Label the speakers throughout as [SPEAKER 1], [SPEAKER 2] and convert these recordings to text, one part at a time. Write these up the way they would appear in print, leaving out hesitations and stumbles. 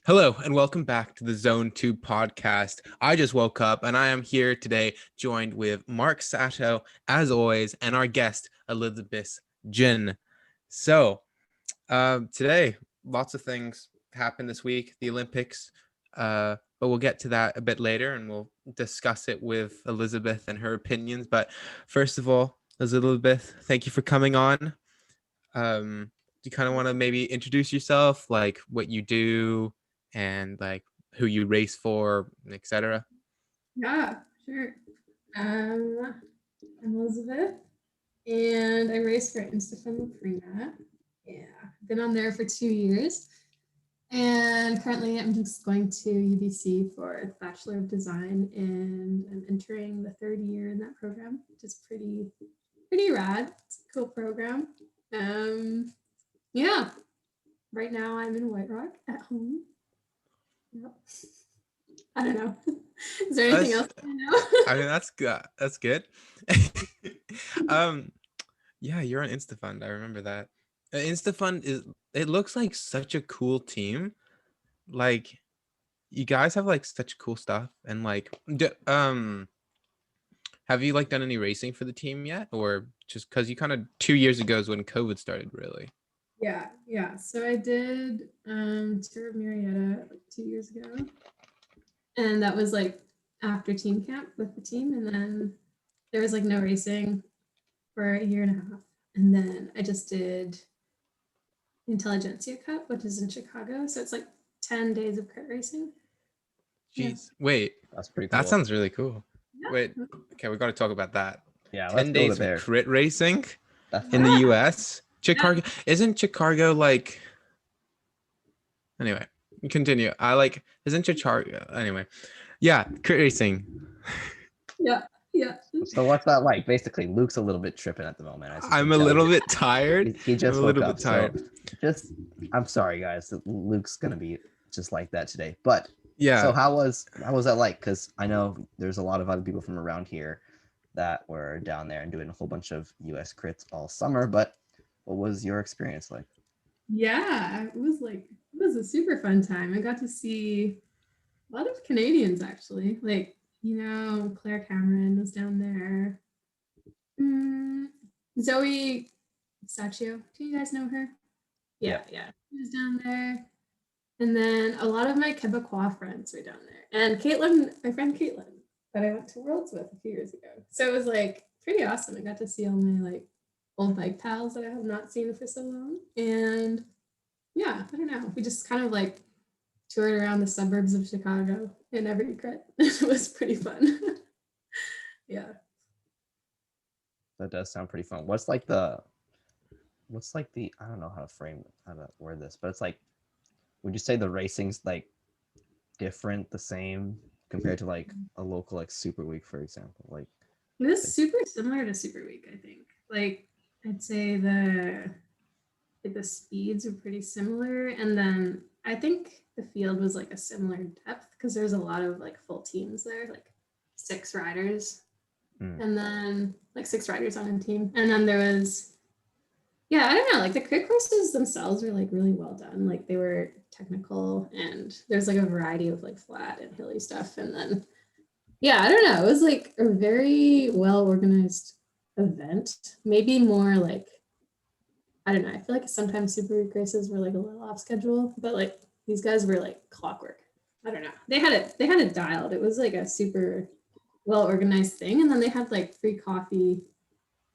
[SPEAKER 1] Hello and welcome back to the Zone 2 podcast. I just woke up and I am here today joined with Mark Sato, as always, and our guest, Elizabeth Jin. So, today, lots of things happened this week, the Olympics, but we'll get to that a bit later and we'll discuss it with Elizabeth and her opinions. But first of all, Elizabeth, thank you for coming on. Do you kind of want to maybe introduce yourself, like what you do and like who you race for, etc.?
[SPEAKER 2] Yeah, sure. Um, I'm Elizabeth, and I race for Instafund Prima. Yeah, been on there for 2 years, and currently I'm just going to UBC for Bachelor of Design, and I'm entering the third year in that program, which is pretty rad. It's a cool program. Yeah. Right now I'm in White Rock at home. Yep. I don't know. Is there anything
[SPEAKER 1] That's,
[SPEAKER 2] else I know?
[SPEAKER 1] I mean, that's good. That's good. um, yeah, you're on Instafund. I remember that. Instafund it looks like such a cool team. Like you guys have like such cool stuff and like have you like done any racing for the team yet, or just because you kind of 2 years ago is when COVID started, really?
[SPEAKER 2] Yeah. So I did Tour of Marietta like 2 years ago. And that was like after team camp with the team. And then there was like no racing for a year and a half. And then I just did Intelligentsia Cup, which is in Chicago. So it's like 10 days of crit racing. Yeah.
[SPEAKER 1] Jeez, wait,
[SPEAKER 3] That's pretty
[SPEAKER 1] that
[SPEAKER 3] cool.
[SPEAKER 1] sounds really cool. Wait,
[SPEAKER 2] Yeah.
[SPEAKER 1] okay, we got to talk about that.
[SPEAKER 3] Yeah, let's
[SPEAKER 1] 10
[SPEAKER 3] go to
[SPEAKER 1] days of
[SPEAKER 3] there.
[SPEAKER 1] crit racing
[SPEAKER 3] That's
[SPEAKER 1] in the
[SPEAKER 2] Yeah.
[SPEAKER 1] US. Chicago, isn't Chicago like, anyway, continue. Isn't Chicago, anyway. Yeah, crit racing.
[SPEAKER 2] Yeah.
[SPEAKER 3] so what's that like? Basically, Luke's a little bit tripping at the moment. As you
[SPEAKER 1] I'm
[SPEAKER 3] can
[SPEAKER 1] a
[SPEAKER 3] tell.
[SPEAKER 1] little bit tired.
[SPEAKER 3] He just
[SPEAKER 1] I'm a
[SPEAKER 3] woke
[SPEAKER 1] little
[SPEAKER 3] up,
[SPEAKER 1] bit tired.
[SPEAKER 3] so I'm sorry, guys. That Luke's gonna be just like that today. But
[SPEAKER 1] Yeah.
[SPEAKER 3] so how was that like? Because I know there's a lot of other people from around here that were down there and doing a whole bunch of US crits all summer. But what was your experience like?
[SPEAKER 2] Yeah. It was a super fun time. I got to see a lot of Canadians actually. Like, Claire Cameron was down there. Zoe Saccio. Do you guys know her? Yeah. She was down there. And then a lot of my Quebecois friends were down there. And Caitlin, my friend Caitlin, that I went to Worlds with a few years ago. So it was like pretty awesome. I got to see all my like old bike pals that I have not seen for so long. And yeah, I don't know. We just kind of like toured around the suburbs of Chicago in every crit. It was pretty fun. Yeah.
[SPEAKER 3] That does sound pretty fun. What's like the I don't know how to word this, but it's like, would you say the racing's like different, the same compared to like a local like Super Week, for example? Like
[SPEAKER 2] It was super similar to Super Week, I think. Like I'd say the speeds are pretty similar, and then I think the field was like a similar depth because there's a lot of like full teams there, like 6 riders, and then like 6 riders on a team, and then there was yeah, I don't know, like the crit courses themselves were like really well done, like they were technical, and there's like a variety of like flat and hilly stuff, and then yeah, I don't know, it was like a very well organized event, maybe more like I don't know. I feel like sometimes Super Week races were like a little off schedule, but like these guys were like clockwork. I don't know. They had it dialed. It was like a super well organized thing, and then they had like free coffee.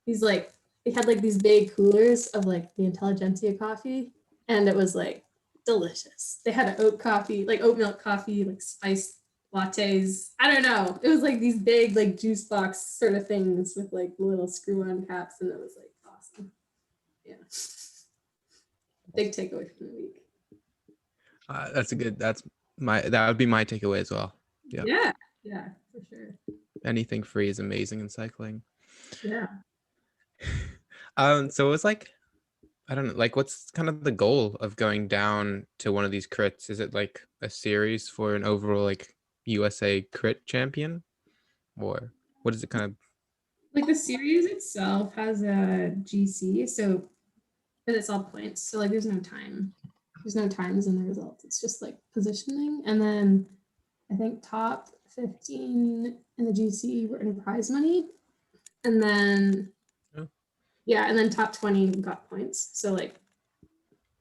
[SPEAKER 2] They had like these big coolers of like the Intelligentsia coffee, and it was like delicious. They had an oat coffee, like oat milk coffee, like spiced lattes. I don't know. It was like these big like juice box sort of things with like little screw on caps, and it was like awesome. Yeah. Big takeaway from the week.
[SPEAKER 1] That would be my takeaway as well.
[SPEAKER 2] Yeah, for sure.
[SPEAKER 1] Anything free is amazing in cycling.
[SPEAKER 2] Yeah.
[SPEAKER 1] So it's like, I don't know, like what's kind of the goal of going down to one of these crits? Is it like a series for an overall like USA crit champion, or what is it kind of?
[SPEAKER 2] Like the series itself has a GC, so but it's all points. So like there's no time. there's no times in the results. It's just like positioning. And then I think top 15 in the GC were in prize money. And then,
[SPEAKER 1] Oh.
[SPEAKER 2] yeah, and then top 20 got points. So like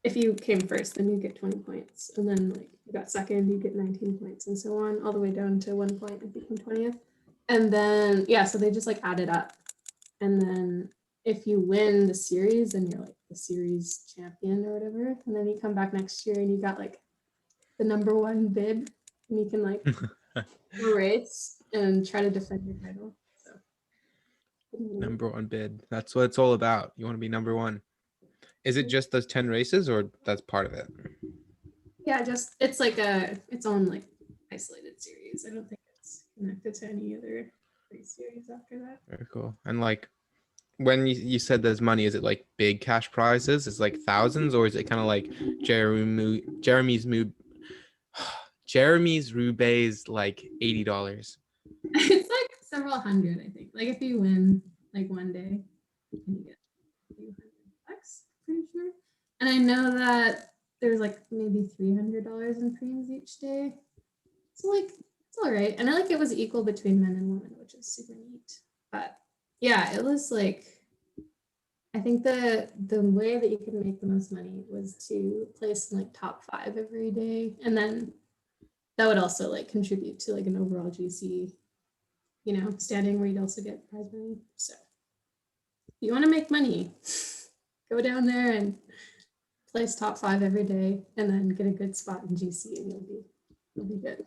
[SPEAKER 2] if you came first, then you get 20 points. And then like you got second, you get 19 points and so on, all the way down to 1 point and became 20th. And then, yeah, so they just like added up. And then if you win the series, then you're like the series champion or whatever. And then you come back next year and you got like the #1 bid, and you can like go race and try to defend your title. So
[SPEAKER 1] #1 bid. That's what it's all about. You want to be #1. Is it just those 10 races or that's part of it?
[SPEAKER 2] yeah, just it's like its own like isolated series. I don't think it's connected to any other race series after that.
[SPEAKER 1] Very cool. And like when you said there's money, is it like big cash prizes? Is it like thousands, or is it kind of like Jeremy's Roubaix like $80?
[SPEAKER 2] It's like several hundred, I think. Like if you win like one day, you get a few $100, pretty sure. And I know that there's like maybe $300 in premiums each day. So like it's all right. And I like it was equal between men and women, which is super neat. But yeah, it was like I think the way that you could make the most money was to place in like top 5 every day, and then that would also like contribute to like an overall GC, standing where you'd also get prize money. So if you want to make money, go down there and place top 5 every day, and then get a good spot in GC, and you'll be good.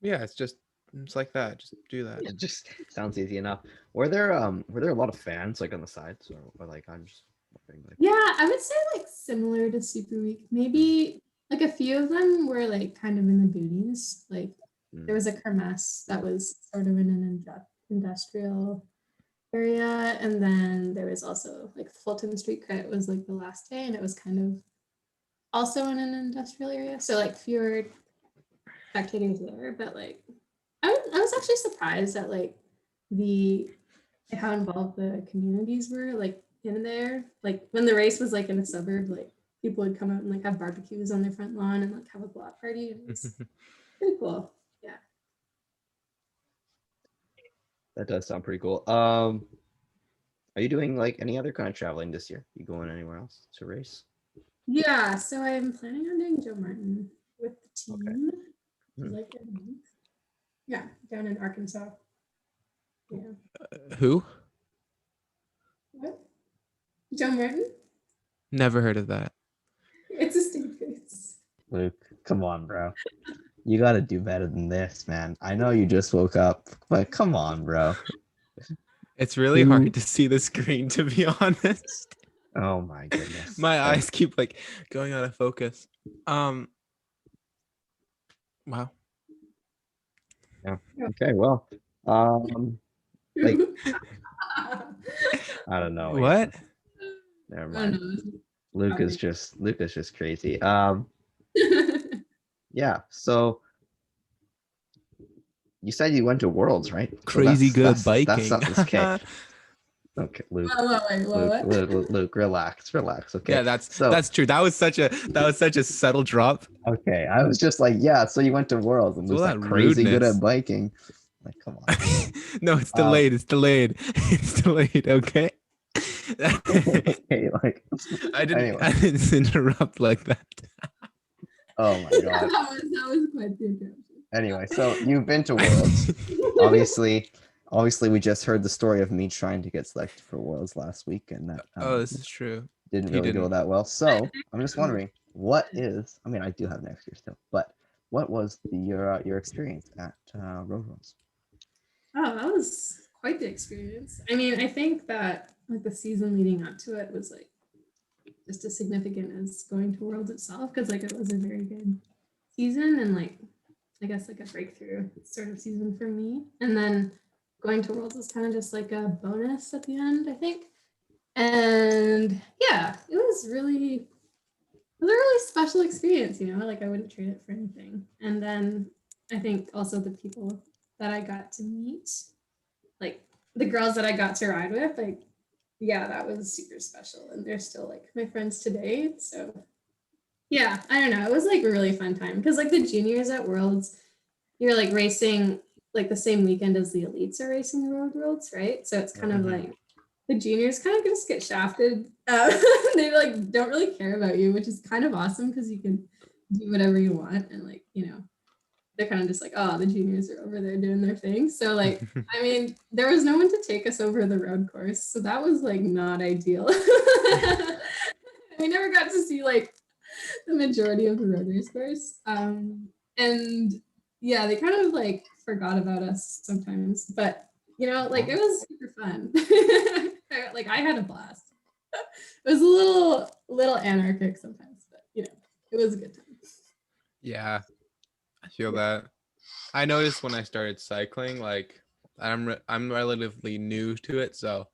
[SPEAKER 1] Yeah, it's like that. Just do that.
[SPEAKER 3] It just sounds easy enough. Were there a lot of fans like on the sides, or like I'm just wondering, like,
[SPEAKER 2] Yeah, I would say like similar to Super Week. Maybe like a few of them were like kind of in the booties. Like there was a kermesse that was sort of in an industrial area, and then there was also like Fulton Street Credit was like the last day, and it was kind of also in an industrial area. So like fewer spectators there, but like I was actually surprised at like how involved the communities were like in there. Like when the race was like in a suburb, like people would come out and like have barbecues on their front lawn and like have a block party. And it was pretty cool. Yeah.
[SPEAKER 3] that does sound pretty cool. Are you doing like any other kind of traveling this year? You going anywhere else to race?
[SPEAKER 2] Yeah. So I'm planning on doing Joe Martin with the team.
[SPEAKER 3] Hmm.
[SPEAKER 2] Like a month. Yeah, down in Arkansas. Yeah.
[SPEAKER 1] Who?
[SPEAKER 2] What? Joe Martin?
[SPEAKER 1] Never heard of that.
[SPEAKER 2] It's a state race.
[SPEAKER 3] Luke, come on, bro. You got to do better than this, man. I know you just woke up, but come on, bro.
[SPEAKER 1] It's really hard to see the screen, to be honest.
[SPEAKER 3] Oh my goodness.
[SPEAKER 1] My
[SPEAKER 3] Like,
[SPEAKER 1] eyes keep like going out of focus. Wow.
[SPEAKER 3] okay, well, like I don't know.
[SPEAKER 1] What?
[SPEAKER 3] Never
[SPEAKER 2] I
[SPEAKER 3] mind.
[SPEAKER 2] don't know.
[SPEAKER 3] Luke is just crazy. Yeah. So you said you went to Worlds, right? So
[SPEAKER 1] Crazy good
[SPEAKER 3] That's
[SPEAKER 1] biking.
[SPEAKER 3] something's okay. Okay, Luke.
[SPEAKER 2] Wait, what?
[SPEAKER 3] Luke, relax. Okay.
[SPEAKER 1] Yeah, that's true. That was such a subtle drop.
[SPEAKER 3] Okay. I was just like, yeah. So you went to Worlds and
[SPEAKER 1] All
[SPEAKER 3] was like
[SPEAKER 1] that
[SPEAKER 3] crazy good
[SPEAKER 1] rudeness.
[SPEAKER 3] at biking. Like, come on.
[SPEAKER 1] No, it's delayed. It's delayed. It's delayed. Okay.
[SPEAKER 3] Okay, like
[SPEAKER 1] I didn't.
[SPEAKER 3] anyway.
[SPEAKER 1] I didn't interrupt like that.
[SPEAKER 3] Oh my god.
[SPEAKER 2] that was quite the interruption.
[SPEAKER 3] Anyway, so you've been to Worlds. Obviously, we just heard the story of me trying to get selected for Worlds last week, and that
[SPEAKER 1] Oh, this is true.
[SPEAKER 3] didn't
[SPEAKER 1] he
[SPEAKER 3] really go
[SPEAKER 1] didn't.
[SPEAKER 3] that well. So I'm just wondering, what is? I mean, I do have next year still, but what was your experience at Road Runs?
[SPEAKER 2] Oh, that was quite the experience. I mean, I think that like the season leading up to it was like just as significant as going to Worlds itself, because like it was a very good season and like I guess like a breakthrough sort of season for me. And then going to Worlds was kind of just like a bonus at the end, I think. And yeah, it was a really special experience, like I wouldn't trade it for anything. And then I think also the people that I got to meet, like the girls that I got to ride with, like, yeah, that was super special. And they're still like my friends today. So Yeah, I don't know. It was like a really fun time because like the juniors at Worlds, you're like racing like the same weekend as the elites are racing the road worlds, right? So it's kind of
[SPEAKER 1] Mhm.
[SPEAKER 2] like the juniors kind of just get shafted. They like don't really care about you, which is kind of awesome because you can do whatever you want and like they're kind of just like, oh, the juniors are over there doing their thing. So like, I mean, there was no one to take us over the road course, so that was like not ideal. We never got to see like the majority of the road race course. And yeah, they kind of like forgot about us sometimes, but like it was super fun. Like I had a blast. It was a little anarchic sometimes, but it was a good time.
[SPEAKER 1] Yeah, I feel
[SPEAKER 2] Yeah.
[SPEAKER 1] that. I noticed when I started cycling, like I'm relatively new to it, so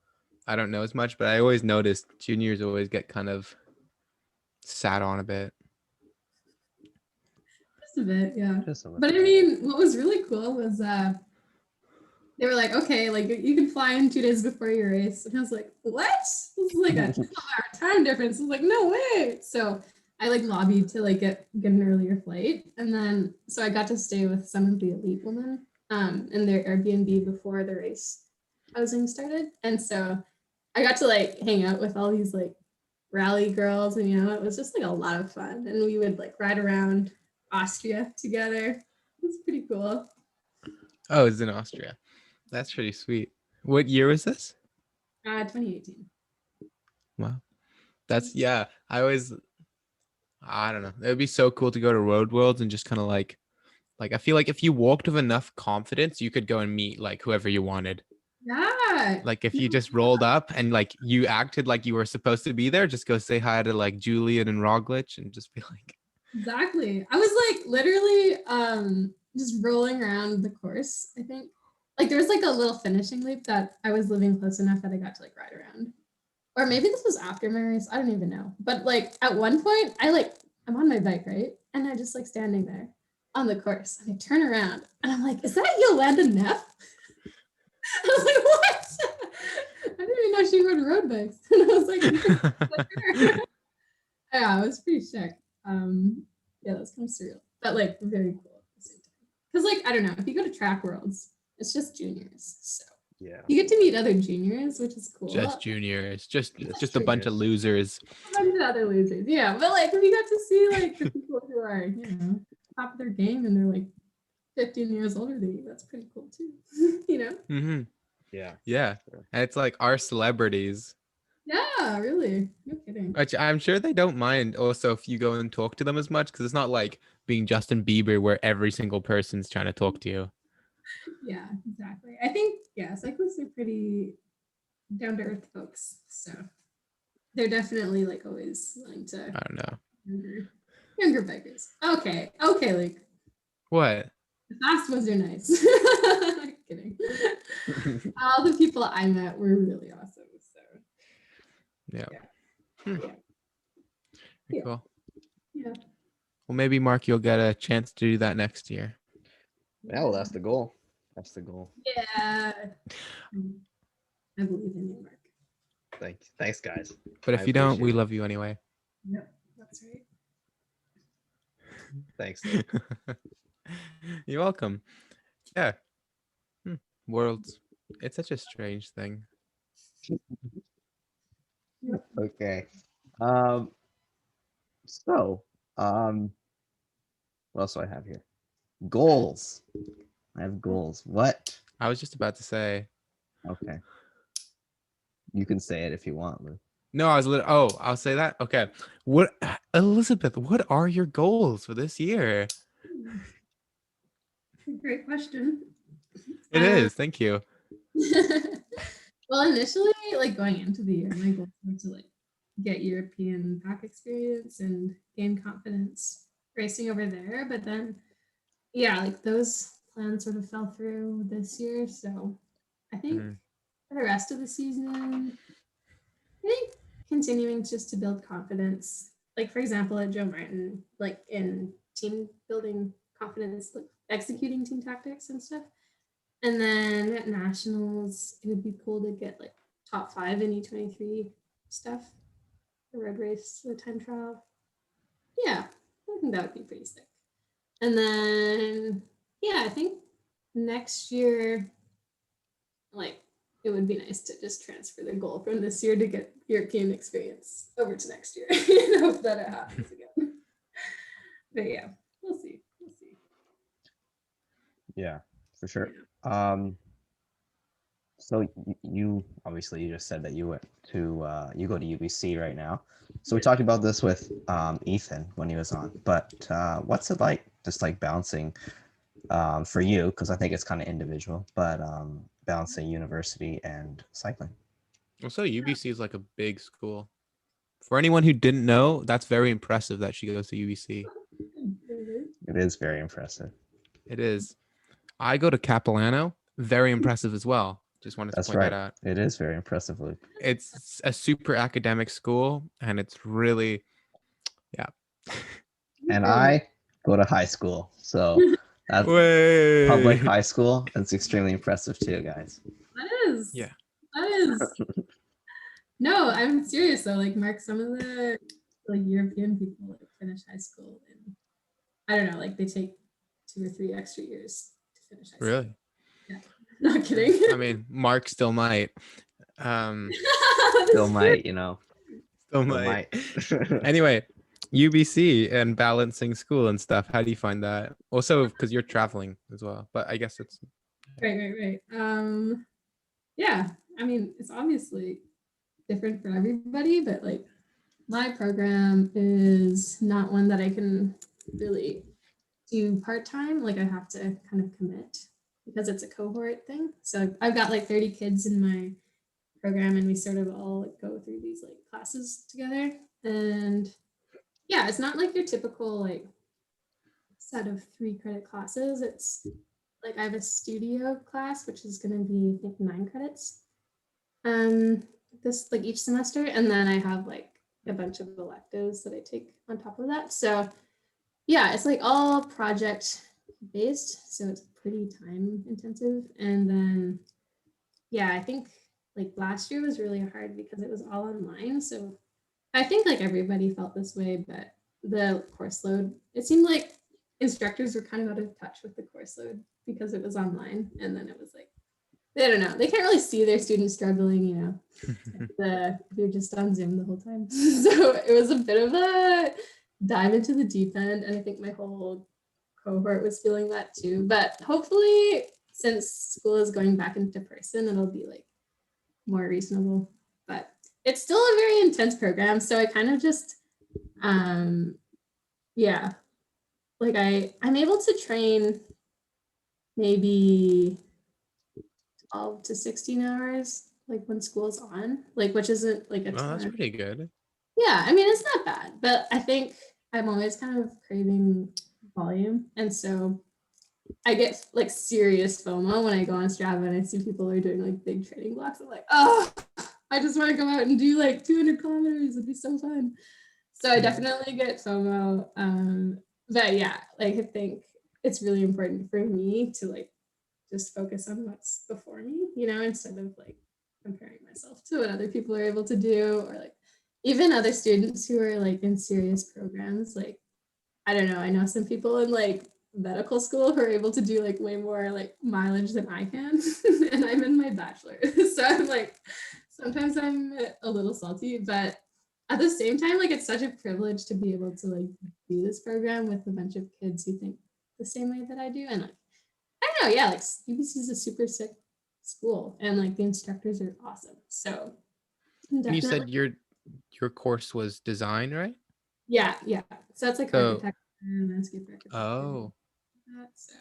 [SPEAKER 1] I don't know as much, but I always noticed juniors always get kind of sat on a bit.
[SPEAKER 2] Just a bit, yeah.
[SPEAKER 3] Just a little.
[SPEAKER 2] But I mean, what was really cool was they were like, okay, like you can fly in 2 days before your race. And I was like, what? This is like a 12-hour time difference. I was like, no way. So I like lobbied to like get an earlier flight. And then so I got to stay with some of the elite women in their Airbnb before the race housing started. And so I got to like hang out with all these like rally girls, and it was just like a lot of fun. And we would like ride around Austria together. It was pretty cool.
[SPEAKER 1] Oh, it's in Austria. That's pretty sweet. What year was this?
[SPEAKER 2] 2018.
[SPEAKER 1] Wow. That's yeah. I don't know. It would be so cool to go to Road Worlds and just kind of like I feel like if you walked with enough confidence, you could go and meet like whoever you wanted.
[SPEAKER 2] Yeah.
[SPEAKER 1] Like if
[SPEAKER 2] No,
[SPEAKER 1] you just rolled up and like you acted like you were supposed to be there, just go say hi to like Julian and Roglic and just be like,
[SPEAKER 2] exactly. I was like literally just rolling around the course, I think. Like there was like a little finishing loop that I was living close enough that I got to like ride around. Or maybe this was after my race. I don't even know. But like at one point, I'm on my bike, right? And I just like standing there on the course. And I turn around and I'm like, is that Yolanda Neff? I was like, what? I didn't even know she rode road bikes. And I was like, yeah, it was pretty sick. Yeah, that was kind of surreal, but like very cool at the same time. Because like I don't know, if you go to track worlds, it's just juniors, so
[SPEAKER 3] Yeah.
[SPEAKER 2] you get to meet other juniors, which is cool.
[SPEAKER 1] just juniors, just a
[SPEAKER 2] Just
[SPEAKER 1] bunch of losers.
[SPEAKER 2] a bunch of other losers, yeah. But like if you got to see like the people who are top of their game and they're like 15 years older than you, that's pretty cool too.
[SPEAKER 1] Mm-hmm.
[SPEAKER 3] Yeah.
[SPEAKER 1] Yeah.
[SPEAKER 3] Sure.
[SPEAKER 1] And it's like our celebrities,
[SPEAKER 2] Yeah, really, no kidding.
[SPEAKER 1] which I'm sure they don't mind also if you go and talk to them as much because it's not like being Justin Bieber where every single person's trying to talk to you.
[SPEAKER 2] Yeah, exactly. I think cyclists are pretty down to earth folks, so they're definitely like always willing to
[SPEAKER 1] I don't know.
[SPEAKER 2] younger bikers. Okay, like
[SPEAKER 1] What?
[SPEAKER 2] the fast ones are nice. Kidding. All the people I met were really awesome. So
[SPEAKER 1] Yeah.
[SPEAKER 2] yeah,
[SPEAKER 1] Hmm.
[SPEAKER 2] yeah,
[SPEAKER 1] Pretty
[SPEAKER 2] yeah,
[SPEAKER 1] cool.
[SPEAKER 2] yeah.
[SPEAKER 1] Well, maybe Mark, you'll get a chance to do that next year.
[SPEAKER 3] Yeah, well, that's the goal. That's the goal.
[SPEAKER 2] Yeah. I believe in you, Mark.
[SPEAKER 3] Thanks, guys.
[SPEAKER 1] But
[SPEAKER 3] I
[SPEAKER 1] if you don't, we
[SPEAKER 3] appreciate it.
[SPEAKER 1] love you anyway.
[SPEAKER 2] Yep, that's right.
[SPEAKER 3] Thanks.
[SPEAKER 1] You're welcome. Yeah. Worlds. It's such a strange thing.
[SPEAKER 2] Yep.
[SPEAKER 3] Okay. Um. So, what else do I have here? Goals. I have goals. What?
[SPEAKER 1] I was just about to say.
[SPEAKER 3] Okay. You can say it if you want, Lou.
[SPEAKER 1] No, I'll say that. Okay. What, Elizabeth, what are your goals for this year?
[SPEAKER 2] Great question.
[SPEAKER 1] It is. Thank you.
[SPEAKER 2] Well, initially, like going into the year, my goals were to like get European pack experience and gain confidence racing over there. But then, yeah, like those plans sort of fell through this year. So I think
[SPEAKER 1] Mhm.
[SPEAKER 2] for the rest of the season, I think continuing just to build confidence. Like for example, at Joe Martin, like in team building confidence, like executing team tactics and stuff. And then at nationals, it would be cool to get like top 5 in E23 stuff, the road race, the time trial. Yeah, I think that would be pretty sick. And then, yeah, I think next year, like, it would be nice to just transfer the goal from this year to get European experience over to next year and hope that it happens again. But yeah, we'll see. We'll see.
[SPEAKER 3] Yeah, for sure.
[SPEAKER 2] Yeah.
[SPEAKER 3] So you obviously you just said that you went to you go to UBC right now. So we
[SPEAKER 2] Yeah.
[SPEAKER 3] talked about this with Ethan when he was on. But what's it like just like balancing for you? Because I think it's kind of individual, but balancing university and cycling.
[SPEAKER 1] Also, UBC is like a big school. For anyone who didn't know, that's very impressive that she goes to UBC.
[SPEAKER 3] It is very impressive.
[SPEAKER 1] It is. I go to Capilano, very impressive as well. Just wanted to
[SPEAKER 3] That's
[SPEAKER 1] point that
[SPEAKER 3] right.
[SPEAKER 1] out.
[SPEAKER 3] It is very impressive, Luke.
[SPEAKER 1] It's a super academic school, and it's really, yeah.
[SPEAKER 3] And I go to high school, so that's public
[SPEAKER 1] Way.
[SPEAKER 3] high school. It's extremely impressive too, guys.
[SPEAKER 2] That is.
[SPEAKER 1] Yeah.
[SPEAKER 2] That is. No, I'm serious though. Like, Mark, some of the like European people like finish high school and I don't know, like they take 2 or 3 extra years to finish high school.
[SPEAKER 1] Really?
[SPEAKER 2] Yeah, not kidding.
[SPEAKER 1] I mean, Mark still might. Um,
[SPEAKER 3] Still might, you know.
[SPEAKER 1] still
[SPEAKER 3] Still
[SPEAKER 1] might.
[SPEAKER 3] might.
[SPEAKER 1] Anyway, UBC and balancing school and stuff. How do you find that? Also, because you're traveling as well, but I guess it's
[SPEAKER 2] Right. Yeah, I mean, it's obviously different for everybody, but like my program is not one that I can really do part-time. Like I have to kind of commit because it's a cohort thing. So I've got like 30 kids in my program and we sort of all like, go through these like classes together. And yeah, it's not like your typical like set of 3 credit classes. It's like I have a studio class, which is going to be I think 9 credits. This like each semester, and then I have like a bunch of electives that I take on top of that. So yeah, it's like all project based, so it's pretty time intensive. And then yeah, I think like last year was really hard because it was all online. So I think like everybody felt this way, but the course load, it seemed like instructors were kind of out of touch with the course load because it was online. And then it was like, I don't know, they can't really see their students struggling, you know, if you're just on Zoom the whole time. So it was a bit of a dive into the deep end. And I think my whole cohort was feeling that too. But hopefully, since school is going back into person, it'll be like more reasonable. But it's still a very intense program. So I kind of just, yeah, like I'm able to train maybe 12 to 16 hours, like when school's on, like which isn't like a
[SPEAKER 1] oh, that's
[SPEAKER 2] ton.
[SPEAKER 1] pretty good.
[SPEAKER 2] Yeah, I mean it's not bad, but I think I'm always kind of craving volume, and so I get like serious FOMO when I go on Strava and I see people are doing like big training blocks. I'm like, oh, I just want to go out and do like 200 kilometers. It'd be so fun. So I definitely get FOMO. But yeah, like I think it's really important for me to like just focus on what's before me, you know, instead of like comparing myself to what other people are able to do or like even other students who are like in serious programs. Like, I don't know, I know some people in like medical school who are able to do like way more like mileage than I can. And I'm in my bachelor. So I'm like, sometimes I'm a little salty, but at the same time, like it's such a privilege to be able to like do this program with a bunch of kids who think the same way that I do. And like, I don't know, yeah, like UBC is a super sick school and like the instructors are awesome. So
[SPEAKER 1] And you
[SPEAKER 2] definitely,
[SPEAKER 1] said your course was design, right?
[SPEAKER 2] yeah. So that's like
[SPEAKER 1] So,
[SPEAKER 2] architecture, landscape architecture.
[SPEAKER 1] oh,
[SPEAKER 2] So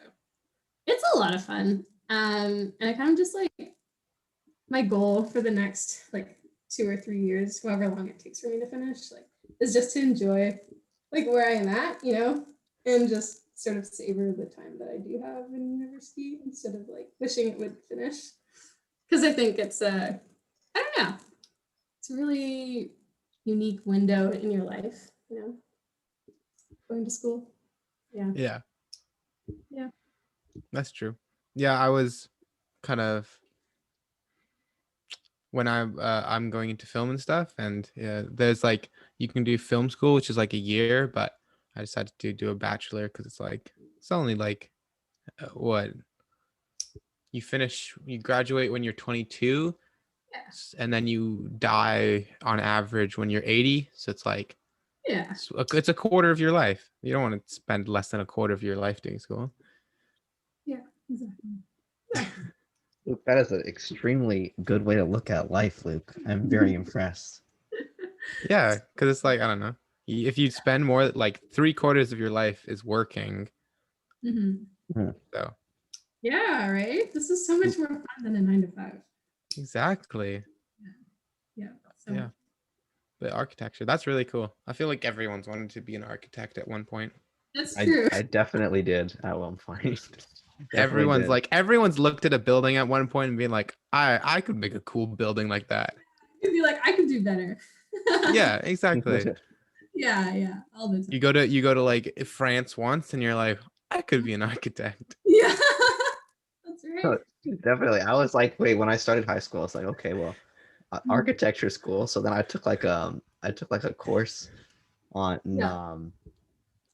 [SPEAKER 2] it's a lot of fun. And I kind of just like my goal for the next like 2 or 3 years, however long it takes for me to finish, like is just to enjoy like where I am at, you know, and just sort of savor the time that I do have in university instead of like wishing it would finish. Because I think it's I don't know, it's a really unique window in your life, you know, going to school. Yeah.
[SPEAKER 1] yeah,
[SPEAKER 2] Yeah.
[SPEAKER 1] that's true. Yeah, I was kind of when I'm going into film and stuff, and yeah, there's like you can do film school, which is like a year, but I decided to do a bachelor because it's only like what you graduate when you're 22,
[SPEAKER 2] Yeah.
[SPEAKER 1] and then you die on average when you're 80. So it's like
[SPEAKER 2] Yeah.
[SPEAKER 1] it's a quarter of your life. You don't want to spend less than a quarter of your life doing school.
[SPEAKER 2] Yeah. Exactly. Exactly.
[SPEAKER 3] Luke, that is an extremely good way to look at life, Luke. I'm very impressed.
[SPEAKER 1] Yeah, because it's like I don't know. If you spend more like 3/4 of your life is working,
[SPEAKER 2] Mhm.
[SPEAKER 1] so
[SPEAKER 2] Yeah. Right. This is so much more fun than a 9 to 5.
[SPEAKER 1] exactly.
[SPEAKER 2] Yeah. So
[SPEAKER 1] Yeah. But architecture, that's really cool. I feel like everyone's wanted to be an architect at one point.
[SPEAKER 2] that's
[SPEAKER 3] I,
[SPEAKER 2] true.
[SPEAKER 3] I definitely did at one point. Definitely did.
[SPEAKER 1] Everyone's looked at a building at one point and being like, I could make a cool building like that.
[SPEAKER 2] You'd be like, I could do better.
[SPEAKER 1] Yeah, exactly.
[SPEAKER 2] Yeah. Yeah. All the time.
[SPEAKER 1] You go to like France once and you're like, I could be an architect.
[SPEAKER 2] Yeah. That's
[SPEAKER 3] No,
[SPEAKER 2] right.
[SPEAKER 3] definitely. I was like, wait, when I started high school, I was like, okay, well, architecture school. So then I took like a course on
[SPEAKER 2] Yeah.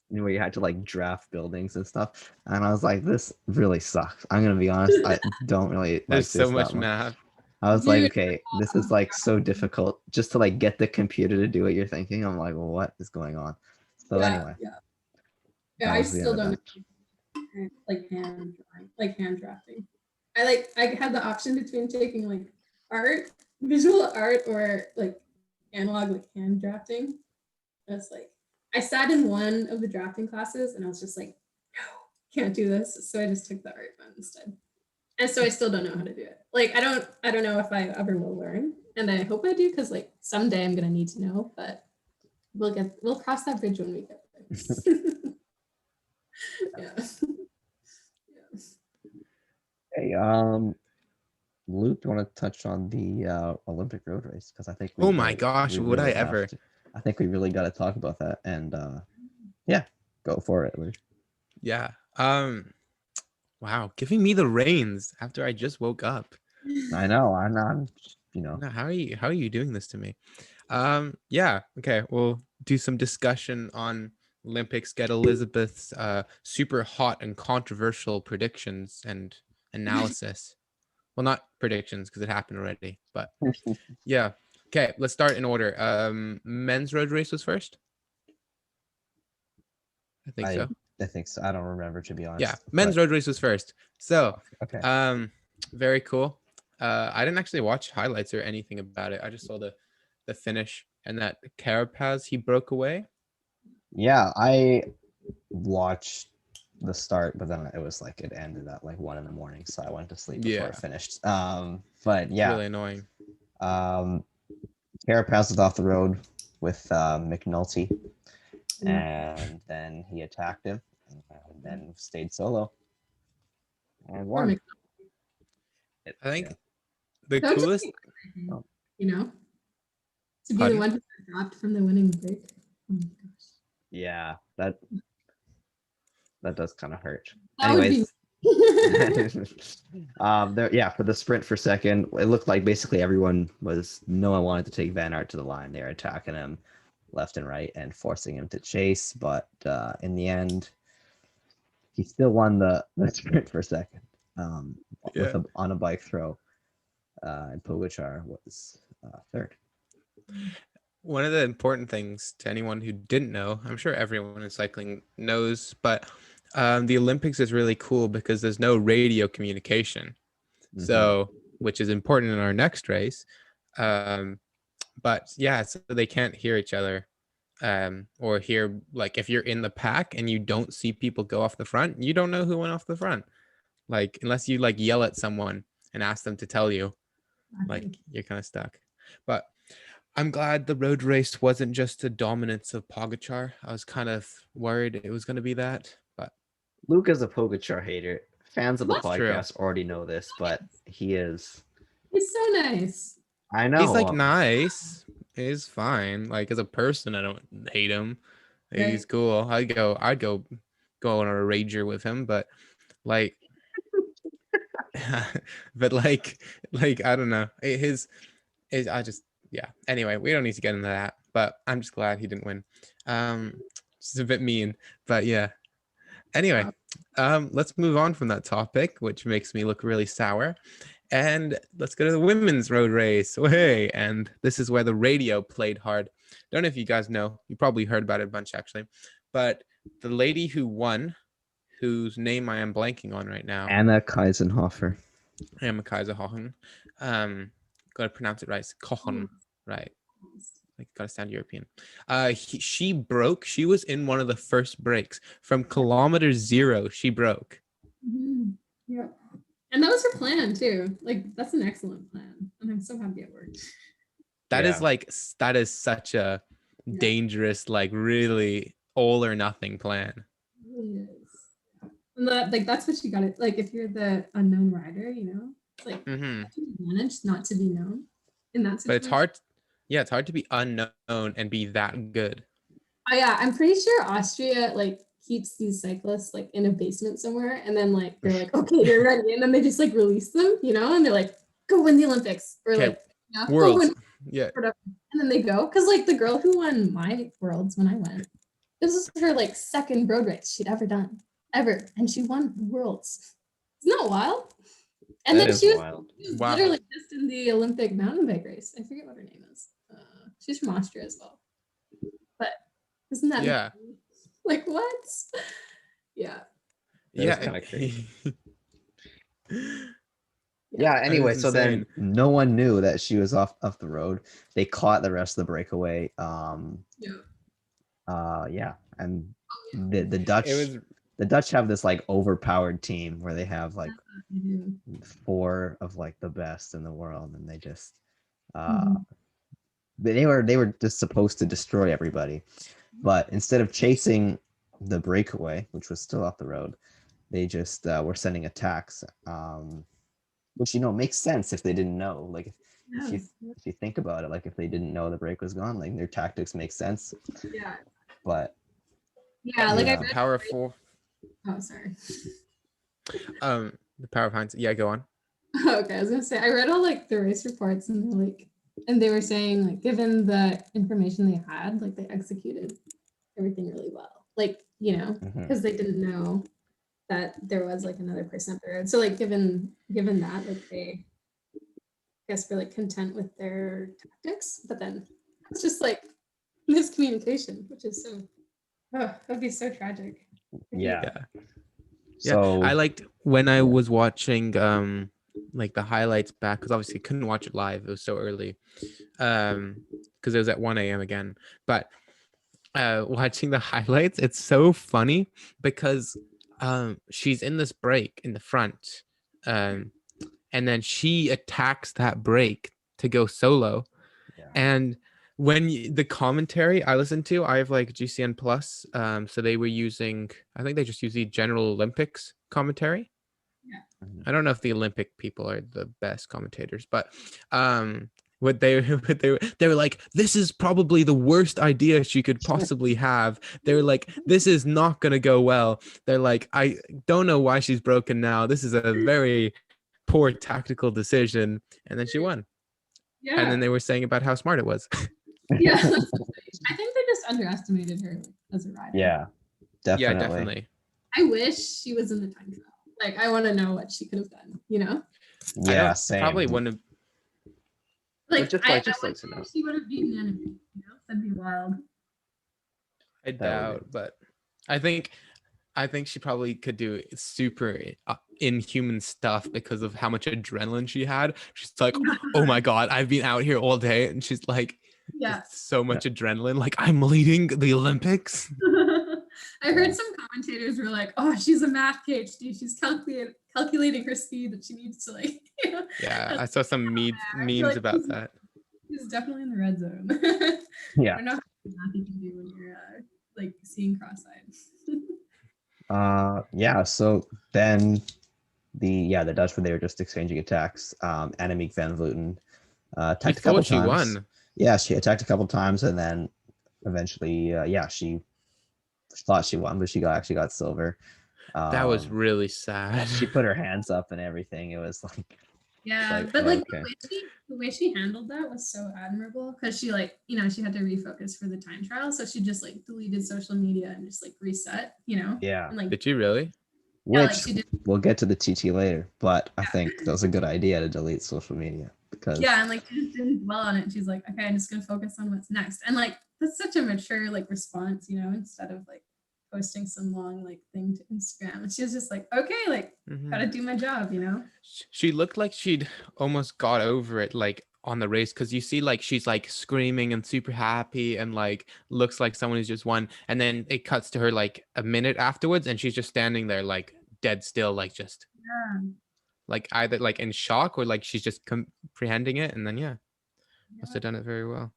[SPEAKER 3] where you had to like draft buildings and stuff. And I was like, this really sucks. I'm gonna be honest, I don't really
[SPEAKER 1] There's
[SPEAKER 3] like
[SPEAKER 1] so
[SPEAKER 3] this that
[SPEAKER 1] much
[SPEAKER 3] much.
[SPEAKER 1] math.
[SPEAKER 3] I was like,
[SPEAKER 2] Dude.
[SPEAKER 3] okay, this is like so difficult just to like get the computer to do what you're thinking. I'm like, well, what is going on? So
[SPEAKER 2] Yeah.
[SPEAKER 3] anyway,
[SPEAKER 2] Yeah.
[SPEAKER 3] that
[SPEAKER 2] Yeah. I
[SPEAKER 3] was the end
[SPEAKER 2] still
[SPEAKER 3] of
[SPEAKER 2] don't
[SPEAKER 3] that.
[SPEAKER 2] know, like hand drawing, like hand drafting. I had the option between taking like art, visual art, or like analog, like hand drafting. I was like, I sat in one of the drafting classes and I was just like, no, can't do this. So I just took the art one instead. And so I still don't know how to do it. Like I don't know if I ever will learn. And I hope I do because like someday I'm gonna need to know, but we'll cross that bridge when we get there. Yeah. Yeah.
[SPEAKER 3] Hey, Luke, do you want to touch on the Olympic road race? Because I think
[SPEAKER 1] Oh my gosh,
[SPEAKER 3] we
[SPEAKER 1] would I
[SPEAKER 3] really have
[SPEAKER 1] ever?
[SPEAKER 3] to. I think we really got to talk about that. And yeah, go for it, Luke.
[SPEAKER 1] Yeah. Wow, giving me the reins after I just woke up.
[SPEAKER 3] I know, I'm not, you know.
[SPEAKER 1] No, how are you doing this to me? Yeah, okay, we'll do some discussion on Olympics, get Elizabeth's super hot and controversial predictions and analysis. Well, not predictions because it happened already, but yeah. Okay, let's start in order. Men's road race was first. I think
[SPEAKER 3] I
[SPEAKER 1] so.
[SPEAKER 3] I think so. I don't remember, to be
[SPEAKER 1] Yeah,
[SPEAKER 3] honest.
[SPEAKER 1] men's
[SPEAKER 3] But
[SPEAKER 1] road race was first. So,
[SPEAKER 3] okay.
[SPEAKER 1] very cool. I didn't actually watch highlights or anything about it. I just saw the finish and that Carapaz he broke away.
[SPEAKER 3] Yeah, I watched the start, but then it was like it ended at like 1 in the morning, so I went to sleep before
[SPEAKER 1] Yeah,
[SPEAKER 3] it finished. But
[SPEAKER 1] it's
[SPEAKER 3] yeah,
[SPEAKER 1] really annoying.
[SPEAKER 3] Carapaz was off the road with McNulty,
[SPEAKER 2] Yeah.
[SPEAKER 3] and then he attacked him, and then stayed solo and
[SPEAKER 2] Or
[SPEAKER 3] won.
[SPEAKER 1] I think
[SPEAKER 3] Yeah.
[SPEAKER 1] the
[SPEAKER 2] That would just
[SPEAKER 1] coolest.
[SPEAKER 2] be crazy,
[SPEAKER 3] Oh.
[SPEAKER 2] you know, to be
[SPEAKER 1] Pardon?
[SPEAKER 2] the one who got dropped from the winning break. Oh my gosh.
[SPEAKER 3] Yeah, that does kind of hurt.
[SPEAKER 2] That would be.
[SPEAKER 3] Anyways, yeah, for the sprint for second, it looked like basically no one wanted to take Van Aert to the line. They were attacking him left and right and forcing him to chase, but in the end, he still won the sprint for second with
[SPEAKER 1] Yeah.
[SPEAKER 3] on a bike throw, and Pogačar was third.
[SPEAKER 1] One of the important things to anyone who didn't know, I'm sure everyone in cycling knows, but the Olympics is really cool because there's no radio communication.
[SPEAKER 3] Mhm.
[SPEAKER 1] So, which is important in our next race. But yeah, so they can't hear each other. Or hear, like, if you're in the pack and you don't see people go off the front, you don't know who went off the front. Like, unless you like yell at someone and ask them to tell you, like, you're kind of stuck. But I'm glad the road race wasn't just the dominance of Pogačar. I was kind of worried it was going to be that, but
[SPEAKER 3] Luke is a Pogačar hater. Fans of the
[SPEAKER 2] That's
[SPEAKER 1] true.
[SPEAKER 3] podcast already know this, but he is.
[SPEAKER 2] He's so nice.
[SPEAKER 3] I know.
[SPEAKER 1] He's like nice. He's fine. Like, as a person, I don't hate him.
[SPEAKER 2] Right.
[SPEAKER 1] He's cool. I'd go on a rager with him, but like, but like I don't know. I just, yeah. Anyway, we don't need to get into that, but I'm just glad he didn't win. It's a bit mean, but yeah. Anyway, let's move on from that topic, which makes me look really sour. And let's go to the women's road race. Hey, and this is where the radio played hard. Don't know if you guys know. You probably heard about it a bunch, actually. But the lady who won, whose name I am blanking on right now,
[SPEAKER 3] Anna Kaisenhofer.
[SPEAKER 1] Emma Kaiser Hohen. Gotta pronounce it right. It's Kochen, right? Like, gotta sound European. She was in one of the first breaks from kilometer 0. She broke.
[SPEAKER 2] Yeah. And that was her plan too. Like, that's an excellent plan. And I'm so happy it worked.
[SPEAKER 1] That is such a dangerous, like, really all or nothing plan.
[SPEAKER 2] It really is. And that's what you got it. Like, if you're the unknown rider, like manage not to be known in that situation.
[SPEAKER 1] But it's hard. Yeah, it's hard to be unknown and be that good.
[SPEAKER 2] Oh yeah, I'm pretty sure Austria like keeps these cyclists like in a basement somewhere, and then like they're like, okay, you're ready, and then they just like release them, and they're like, go win the Olympics or like
[SPEAKER 1] Worlds. Yeah.
[SPEAKER 2] And then they go because like the girl who won my Worlds when I went, this is her like second road race she'd ever done, and she won the Worlds. Isn't that wild? And then she was literally just in the Olympic mountain bike race. I forget what her name is. She's from Austria as well. But isn't that like what? Yeah.
[SPEAKER 3] Yeah. Kind of crazy. Yeah. Anyway, so then no one knew that she was off the road. They caught the rest of the breakaway. And the Dutch. The Dutch have this like overpowered team where they have like 4 of like the best in the world, and they just they were just supposed to destroy everybody, but instead of chasing the breakaway, which was still off the road, they just were sending attacks, which makes sense if they didn't know. Like if you think about it, like if they didn't know the break was gone, like their tactics make sense.
[SPEAKER 2] Yeah.
[SPEAKER 3] But
[SPEAKER 2] I
[SPEAKER 1] power of 4.
[SPEAKER 2] Oh, sorry.
[SPEAKER 1] The power of hindsight. Yeah, go on.
[SPEAKER 2] Okay, I was gonna say I read all like the race reports, and they were saying like given the information they had, like they executed everything really well. Like because they didn't know that there was like another person up the road. So like given that, like they I guess were like content with their tactics, but then it's just like miscommunication, which is that'd be so tragic.
[SPEAKER 3] Yeah.
[SPEAKER 1] So I liked when I was watching like the highlights back, because obviously couldn't watch it live, it was so early, because it was at 1 a.m. again, but watching the highlights, it's so funny because she's in this break in the front, and then she attacks that break to go solo, and when the commentary I listened to, I have like GCN Plus, so they were using, I think they just use the General Olympics commentary. I don't know if the Olympic people are the best commentators, but what they were like, this is probably the worst idea she could possibly have. They were like, this is not gonna go well. They're like, I don't know why she's broken now. This is a very poor tactical decision, and then she won. Yeah. And then they were saying about how smart it was.
[SPEAKER 2] Yeah, I think they just underestimated her as a rider.
[SPEAKER 3] Yeah, definitely.
[SPEAKER 1] Yeah, definitely.
[SPEAKER 2] I wish she was in the time trial. Like, I want to know what she could have done.
[SPEAKER 3] Yeah, same.
[SPEAKER 1] Probably wouldn't have.
[SPEAKER 2] Like, I she would have beaten the enemy. That'd be wild.
[SPEAKER 1] I doubt, but I think she probably could do super inhuman stuff because of how much adrenaline she had. She's like, oh my god, I've been out here all day, and she's like, so much adrenaline, like I'm leading the Olympics.
[SPEAKER 2] I heard some commentators were like, oh, she's a math PhD, she's calculating her speed that she needs to like
[SPEAKER 1] yeah, I saw some memes about that.
[SPEAKER 2] She's definitely in the red zone.
[SPEAKER 3] Yeah,
[SPEAKER 2] I don't know how much math you can do when you're like seeing cross-eyed.
[SPEAKER 3] So then the Dutch, when they were just exchanging attacks, Annemiek van Vleuten attacked a couple times. She won. Yeah, she attacked a couple times, and then eventually, she thought she won, but she actually got silver.
[SPEAKER 1] That was really sad.
[SPEAKER 3] She put her hands up and everything. It was like,
[SPEAKER 2] Yeah,
[SPEAKER 3] Like,
[SPEAKER 2] but like
[SPEAKER 3] okay.
[SPEAKER 2] the way she handled that was so admirable because she like, she had to refocus for the time trial. So she just like deleted social media and just like reset,
[SPEAKER 3] Yeah.
[SPEAKER 2] and like,
[SPEAKER 1] Did you really?
[SPEAKER 2] yeah, like
[SPEAKER 3] Which
[SPEAKER 2] she did.
[SPEAKER 3] we'll get to the TT later, but I think that was a good idea to delete social media because
[SPEAKER 2] Yeah, and like she just didn't dwell on it. She's like, okay, I'm just gonna focus on what's next. And like that's such a mature like response, instead of like posting some long like thing to Instagram. And she was just like, okay, like
[SPEAKER 1] Mhm.
[SPEAKER 2] gotta do my job.
[SPEAKER 1] She looked like she'd almost got over it, like on the race, because you see, like she's like screaming and super happy, and like looks like someone who's just won. And then it cuts to her like a minute afterwards, and she's just standing there, like dead still, like just
[SPEAKER 2] Yeah.
[SPEAKER 1] like either like in shock or like she's just comprehending it. And then yeah, must
[SPEAKER 2] Yeah.
[SPEAKER 1] have done it very well.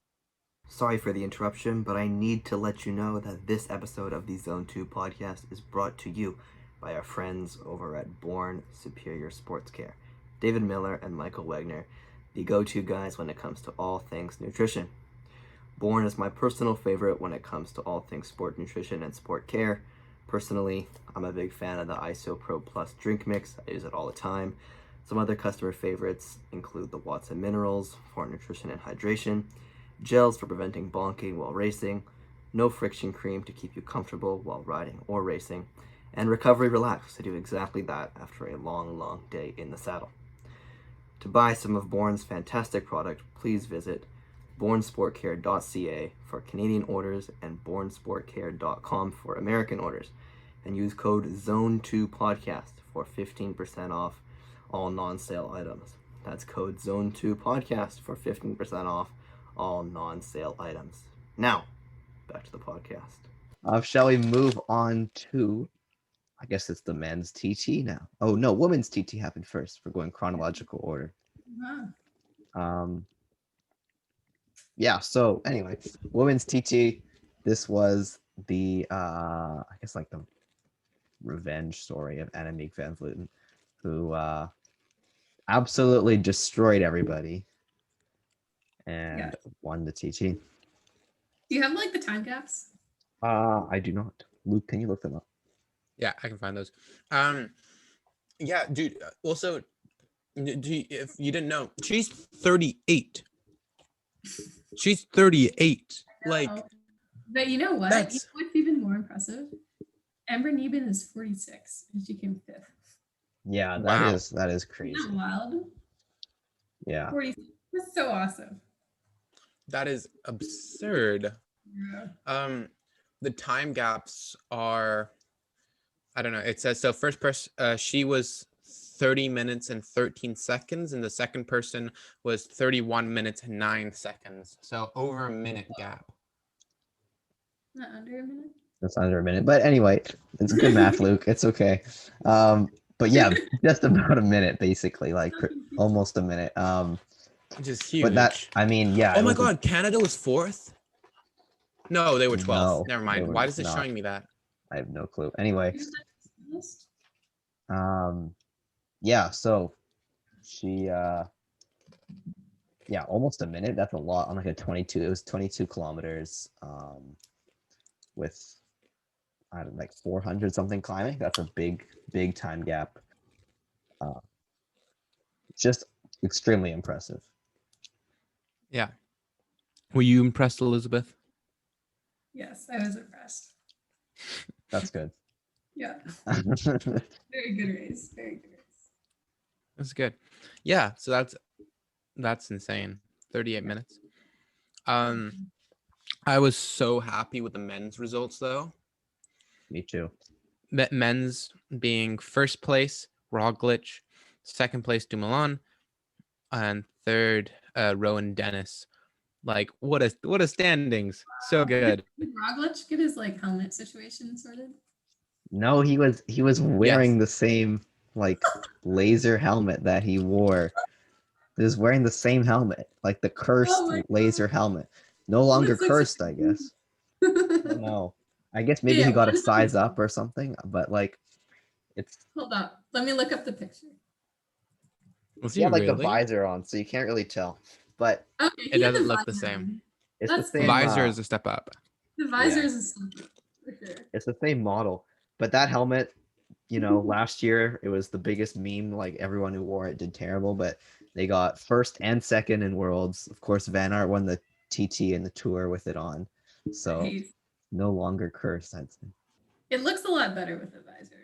[SPEAKER 4] Sorry for the interruption, but I need to let you know that this episode of the Zone 2 podcast is brought to you by our friends over at Born Superior Sports Care. David Miller and Michael Wegner, the go-to guys when it comes to all things nutrition. Born is my personal favorite when it comes to all things sport nutrition and sport care. Personally, I'm a big fan of the ISO Pro Plus drink mix. I use it all the time. Some other customer favorites include the Watson Minerals for nutrition and hydration, gels for preventing bonking while racing, no friction cream to keep you comfortable while riding or racing, and Recovery Relax to do exactly that after a long day in the saddle. To buy some of Born's fantastic product, please visit bornsportcare.ca for Canadian orders and bornsportcare.com for American orders, and use code ZONE2podcast for 15% off all non-sale items. That's code ZONE2podcast for 15% off all non-sale items. Now, back to the podcast.
[SPEAKER 3] shall we move on to? I guess it's the men's TT now. Oh no, women's TT happened first. We're going chronological order.
[SPEAKER 2] Uh-huh.
[SPEAKER 3] Yeah. So anyway, women's TT. This was the I guess like the revenge story of Annemiek van Vleuten, who absolutely destroyed everybody and
[SPEAKER 2] Yeah.
[SPEAKER 3] won the TT.
[SPEAKER 2] Do you have like the time gaps?
[SPEAKER 3] I do not. Luke, can you look them up?
[SPEAKER 1] Yeah, I can find those. Yeah, dude. Also, if you didn't know, she's 38. She's 38. Like
[SPEAKER 2] No. But you know what?
[SPEAKER 1] that's
[SPEAKER 2] What's even more impressive? Amber Neben is 46 and she came fifth.
[SPEAKER 3] Yeah,
[SPEAKER 1] Wow.
[SPEAKER 3] that is
[SPEAKER 2] Isn't
[SPEAKER 3] crazy.
[SPEAKER 2] that wild?
[SPEAKER 3] Yeah.
[SPEAKER 2] 46. That's so awesome.
[SPEAKER 1] that is absurd.
[SPEAKER 2] Yeah.
[SPEAKER 1] The time gaps are, I don't know. It says so. First person, she was 30 minutes and 13 seconds, and the second person was 31 minutes and 9 seconds. So over a minute gap.
[SPEAKER 2] Not under a minute.
[SPEAKER 3] That's under a minute. But anyway, it's good math, Luke. It's okay. But yeah, just about a minute, basically, like almost a minute.
[SPEAKER 1] Which is huge.
[SPEAKER 3] But that, I mean, yeah.
[SPEAKER 1] Oh
[SPEAKER 3] it
[SPEAKER 1] my
[SPEAKER 3] was a-
[SPEAKER 1] God, Canada was 4th? No, they were 12th.
[SPEAKER 3] No,
[SPEAKER 1] Never
[SPEAKER 3] they
[SPEAKER 1] mind.
[SPEAKER 3] were
[SPEAKER 1] Why is it
[SPEAKER 3] not.
[SPEAKER 1] showing me that?
[SPEAKER 3] I have no clue. Anyway,
[SPEAKER 2] Isn't that list?
[SPEAKER 3] yeah. So she, yeah, almost a minute. That's a lot on like a 22. It was 22 kilometers. With I don't know, like 400 something climbing. That's a big time gap. Just extremely impressive.
[SPEAKER 1] Yeah. Were you impressed, Elizabeth?
[SPEAKER 2] Yes, I was impressed.
[SPEAKER 3] That's good.
[SPEAKER 2] Yeah. Very good race. Very good race.
[SPEAKER 1] That's good. Yeah, so that's insane. 38 minutes. I was so happy with the men's results though.
[SPEAKER 3] Me too.
[SPEAKER 1] Men's being first place, Roglic, second place, Dumoulin, and third, Rowan Dennis. Like what a standings. So good.
[SPEAKER 2] Did Roglic get his like helmet situation sorted?
[SPEAKER 3] No, he was wearing the same like laser helmet that he wore. He was wearing the same helmet, like the cursed
[SPEAKER 2] my
[SPEAKER 3] laser
[SPEAKER 2] God.
[SPEAKER 3] helmet. No longer
[SPEAKER 2] looks like
[SPEAKER 3] cursed, I guess. No. I guess maybe
[SPEAKER 2] Yeah,
[SPEAKER 3] he got
[SPEAKER 2] what
[SPEAKER 3] a
[SPEAKER 2] is the
[SPEAKER 3] size
[SPEAKER 2] picture?
[SPEAKER 3] up or something, but like it's
[SPEAKER 2] Hold up. Let me look up the picture.
[SPEAKER 1] Was
[SPEAKER 3] he
[SPEAKER 1] he
[SPEAKER 3] had like
[SPEAKER 1] really?
[SPEAKER 3] the visor on, so you can't really tell. But
[SPEAKER 2] Okay,
[SPEAKER 1] It
[SPEAKER 2] he had
[SPEAKER 1] doesn't
[SPEAKER 2] the
[SPEAKER 1] look the
[SPEAKER 2] visor
[SPEAKER 1] same.
[SPEAKER 2] on.
[SPEAKER 3] it's
[SPEAKER 2] That's
[SPEAKER 3] the
[SPEAKER 2] good.
[SPEAKER 3] same
[SPEAKER 1] Visor is a step up.
[SPEAKER 2] The visor
[SPEAKER 3] Yeah.
[SPEAKER 2] is a something for sure.
[SPEAKER 3] it's the same model. But that helmet, last year it was the biggest meme. Like everyone who wore it did terrible. But They got first and second in Worlds. Of course, Van Aert won the TT and the Tour with it on, so
[SPEAKER 2] Nice.
[SPEAKER 3] no longer cursed, I'd say.
[SPEAKER 2] It looks a lot better with a visor.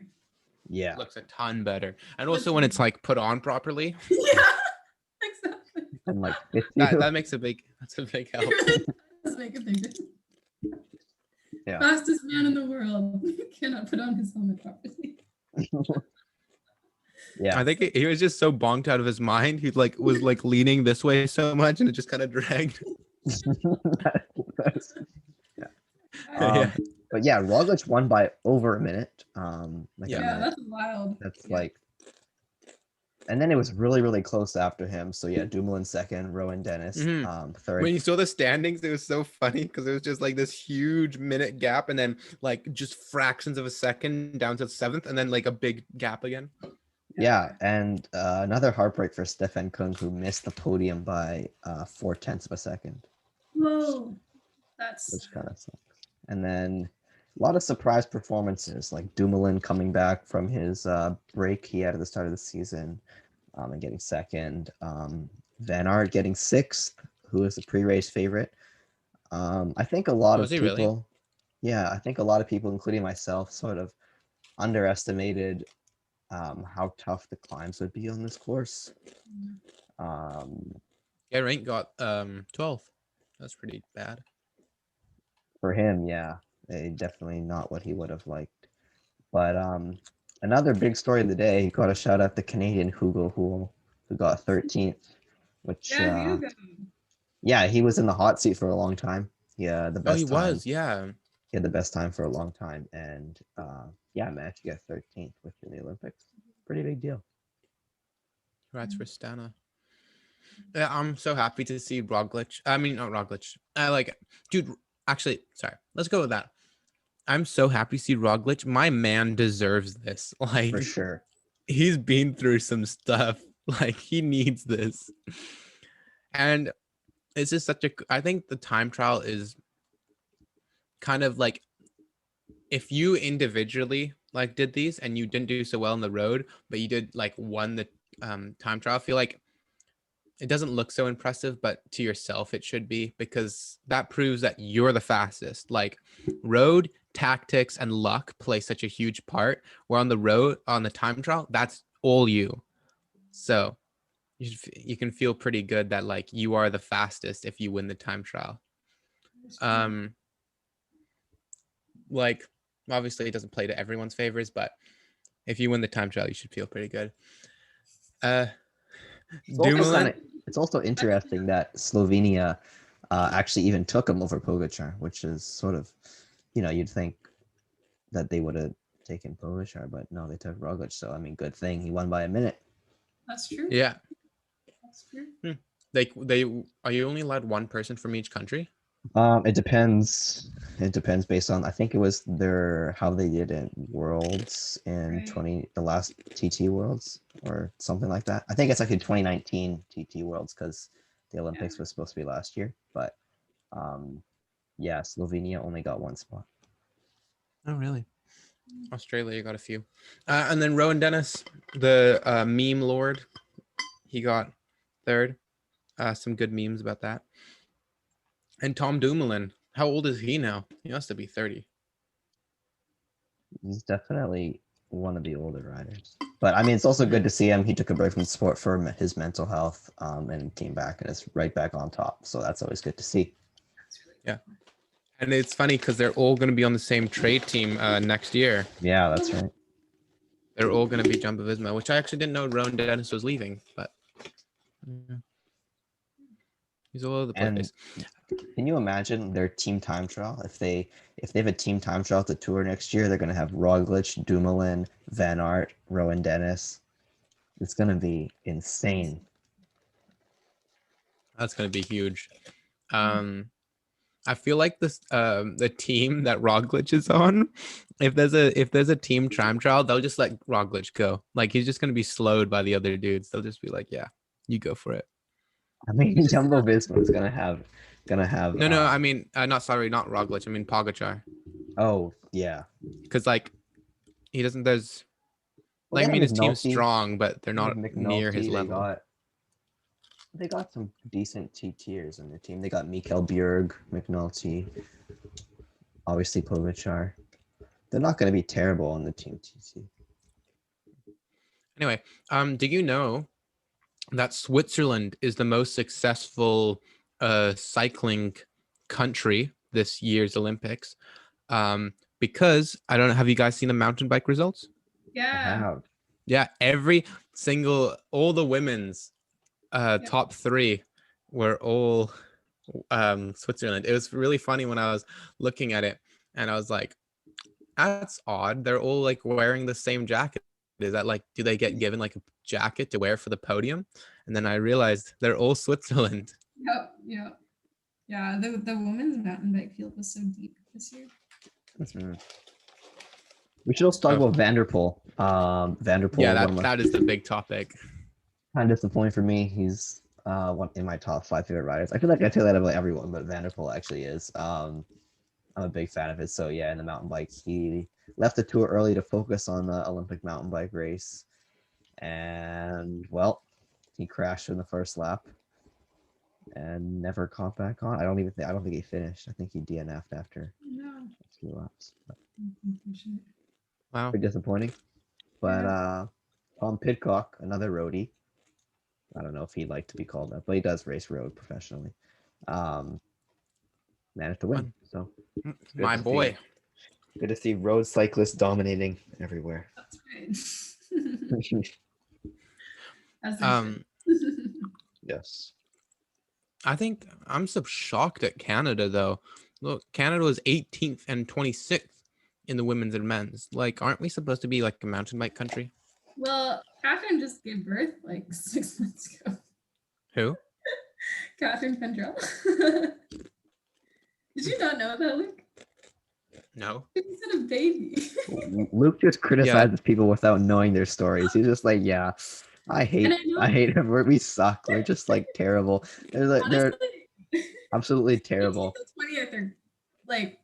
[SPEAKER 3] Yeah,
[SPEAKER 1] Looks a ton better. And
[SPEAKER 2] Looks
[SPEAKER 1] also when
[SPEAKER 2] really
[SPEAKER 1] it's like put on properly,
[SPEAKER 2] Yeah, exactly.
[SPEAKER 3] and like fits you.
[SPEAKER 1] that makes a big
[SPEAKER 2] It
[SPEAKER 1] help.
[SPEAKER 2] really does make a big difference.
[SPEAKER 3] Yeah.
[SPEAKER 2] Fastest man in the world cannot put on his helmet properly.
[SPEAKER 3] Yeah,
[SPEAKER 1] I think he was just so bonked out of his mind. He like was like leaning this way so much and it just kind of dragged.
[SPEAKER 3] yeah.
[SPEAKER 1] Yeah.
[SPEAKER 3] But yeah, Roglic won by over a minute. Like
[SPEAKER 1] Yeah.
[SPEAKER 3] a
[SPEAKER 2] Yeah,
[SPEAKER 3] minute.
[SPEAKER 2] that's wild.
[SPEAKER 3] That's
[SPEAKER 2] Yeah.
[SPEAKER 3] like, and then it was really, really close after him. So yeah, Dumoulin second, Rowan Dennis third.
[SPEAKER 1] When you saw the standings, it was so funny because it was just like this huge minute gap and then like just fractions of a second down to seventh and then like a big gap again.
[SPEAKER 3] Yeah, and another heartbreak for Stefan Kung, who missed the podium by 0.4 of a second,
[SPEAKER 2] Whoa. That's
[SPEAKER 3] which kind of sucks. And then a lot of surprise performances, like Dumoulin coming back from his break he had at the start of the season and getting second. Van Aert getting sixth, who is a pre-race favorite. I think a lot
[SPEAKER 1] Was
[SPEAKER 3] of
[SPEAKER 1] he really?
[SPEAKER 3] people, yeah, I think a lot of people, including myself, sort of underestimated how tough the climbs would be on this course.
[SPEAKER 1] Yeah, rank got 12th. That's pretty bad.
[SPEAKER 3] For him, yeah, definitely not what he would have liked. But another big story of the day, he got a shout out the Canadian Hugo Hull, who got 13th, which
[SPEAKER 2] yeah, Hugo.
[SPEAKER 3] yeah, he was in the hot seat for a long time. Yeah, the
[SPEAKER 1] Oh,
[SPEAKER 3] best
[SPEAKER 1] he
[SPEAKER 3] time.
[SPEAKER 1] was, yeah.
[SPEAKER 3] He had the best time for a long time, and yeah, managed to get 13th within the Olympics. Pretty big deal.
[SPEAKER 1] Congrats for Stana. Yeah, I'm so happy to see Roglic. I mean, not Roglic. I like, dude. Actually, sorry. Let's go with that. I'm so happy to see Roglic. My man deserves this. Like,
[SPEAKER 3] For sure.
[SPEAKER 1] he's been through some stuff. Like, he needs this. And it's just such a. I think the time trial is kind of like, if you individually like did these and you didn't do so well on the road, but you did like won the time trial, I feel like it doesn't look so impressive, but to yourself it should be, because that proves that you're the fastest. Like, road tactics and luck play such a huge part, where on the road, on the time trial, that's all you. So you can feel pretty good that like you are the fastest if you win the time trial. Like, obviously it doesn't play to everyone's favors, but if you win the time trial, you should feel pretty good. Dumoulin,
[SPEAKER 3] It's also interesting that Slovenia actually even took him over Pogacar, which is sort of, you'd think that they would have taken Pogacar, but no, they took Roglic. So I mean, good thing he won by a minute.
[SPEAKER 2] That's true.
[SPEAKER 1] yeah.
[SPEAKER 2] That's true.
[SPEAKER 1] They are you only allowed one person from each country?
[SPEAKER 3] It depends. It depends based on, I think it was how they did in Worlds in
[SPEAKER 2] Right.
[SPEAKER 3] the last TT Worlds or something like that. I think it's actually 2019 TT Worlds, because the Olympics was supposed to be last year. But yeah, Slovenia only got one spot.
[SPEAKER 1] Oh, really? Australia got a few. And then Rowan Dennis, the meme lord, he got third. Some good memes about that. And Tom Dumoulin, how old is he now? He has to be 30.
[SPEAKER 3] He's definitely one of the older riders. But I mean, it's also good to see him. He took a break from the sport for his mental health and came back and is right back on top. So that's always good to see.
[SPEAKER 2] That's really
[SPEAKER 1] Yeah. And it's funny because they're all going to be on the same trade team next year.
[SPEAKER 3] Yeah, that's right.
[SPEAKER 1] They're all going to be Jumbo Visma, which I actually didn't know Rowan Dennis was leaving, but yeah. He's all over the place.
[SPEAKER 3] Can you imagine their team time trial? If they have a team time trial at the Tour next year, they're going to have Roglic, Dumoulin, Van Aert, Rowan Dennis. It's going to be insane.
[SPEAKER 1] That's going to be huge. I feel like this the team that Roglic is on, if there's a team time trial, they'll just let Roglic go. Like, he's just going to be slowed by the other dudes. They'll just be like, yeah, you go for it.
[SPEAKER 3] I mean, Jumbo Visma is gonna have.
[SPEAKER 1] No, I mean, not Roglic. I mean Pogacar,
[SPEAKER 3] Oh yeah.
[SPEAKER 1] because like he doesn't. There's
[SPEAKER 3] Well,
[SPEAKER 1] like, I
[SPEAKER 3] they
[SPEAKER 1] mean,
[SPEAKER 3] have
[SPEAKER 1] his team's
[SPEAKER 3] McNulty,
[SPEAKER 1] strong, but they're
[SPEAKER 3] they have
[SPEAKER 1] not near his
[SPEAKER 3] McNulty, they
[SPEAKER 1] level.
[SPEAKER 3] got They got some decent T-tiers in their team. They got Mikael Bjerg, McNulty, obviously Pogacar. They're not going to be terrible on the team TT.
[SPEAKER 1] Anyway, do you know that Switzerland is the most successful cycling country this year's Olympics? Because I don't know, have you guys seen the mountain bike results?
[SPEAKER 3] I
[SPEAKER 2] Yeah.
[SPEAKER 3] have.
[SPEAKER 1] Yeah, all the women's top three were all Switzerland. It was really funny when I was looking at it and I was like, that's odd. They're all like wearing the same jacket. Is that like, do they get given like a jacket to wear for the podium? And then I realized they're all Switzerland.
[SPEAKER 2] Yep. Yeah, the women's mountain bike field was so deep this year.
[SPEAKER 3] Mhm. We should also talk
[SPEAKER 1] Oh.
[SPEAKER 3] about Vanderpool. Vanderpool,
[SPEAKER 1] Yeah,
[SPEAKER 3] one of my
[SPEAKER 1] that is the big topic.
[SPEAKER 3] kind of disappointing for me. He's one in my top 5 favorite riders. I feel like I say that about everyone, but Vanderpool actually is. I'm a big fan of it. So yeah, in the mountain bike, he left the tour early to focus on the Olympic mountain bike race, and well, he crashed in the first lap and never caught back on. I don't think he finished. I think he DNF'd after
[SPEAKER 2] No.
[SPEAKER 3] a few laps. But
[SPEAKER 1] Wow.
[SPEAKER 3] pretty disappointing. But Tom Pidcock, another roadie. I don't know if he'd like to be called that, but he does race road professionally. Managed to win.
[SPEAKER 1] Fun.
[SPEAKER 3] So good
[SPEAKER 1] My
[SPEAKER 3] to
[SPEAKER 1] boy.
[SPEAKER 3] see. Good to see road cyclists dominating everywhere.
[SPEAKER 2] That's right. As they
[SPEAKER 1] Um,
[SPEAKER 2] should.
[SPEAKER 3] Yes.
[SPEAKER 1] I think I'm so shocked at Canada though. Look, Canada was 18th and 26th in the women's and men's. Like, aren't we supposed to be like a mountain bike country?
[SPEAKER 2] Well, Catherine just gave birth like 6 months ago.
[SPEAKER 1] Who?
[SPEAKER 2] Catherine Pendrell. Did you not know that, Luke?
[SPEAKER 1] No.
[SPEAKER 2] She just had a baby.
[SPEAKER 3] Luke just criticizes people without knowing their stories. He's just like, yeah, I hate it. We suck. We're just like terrible. They're
[SPEAKER 2] Honestly,
[SPEAKER 3] absolutely terrible.
[SPEAKER 2] 20th are like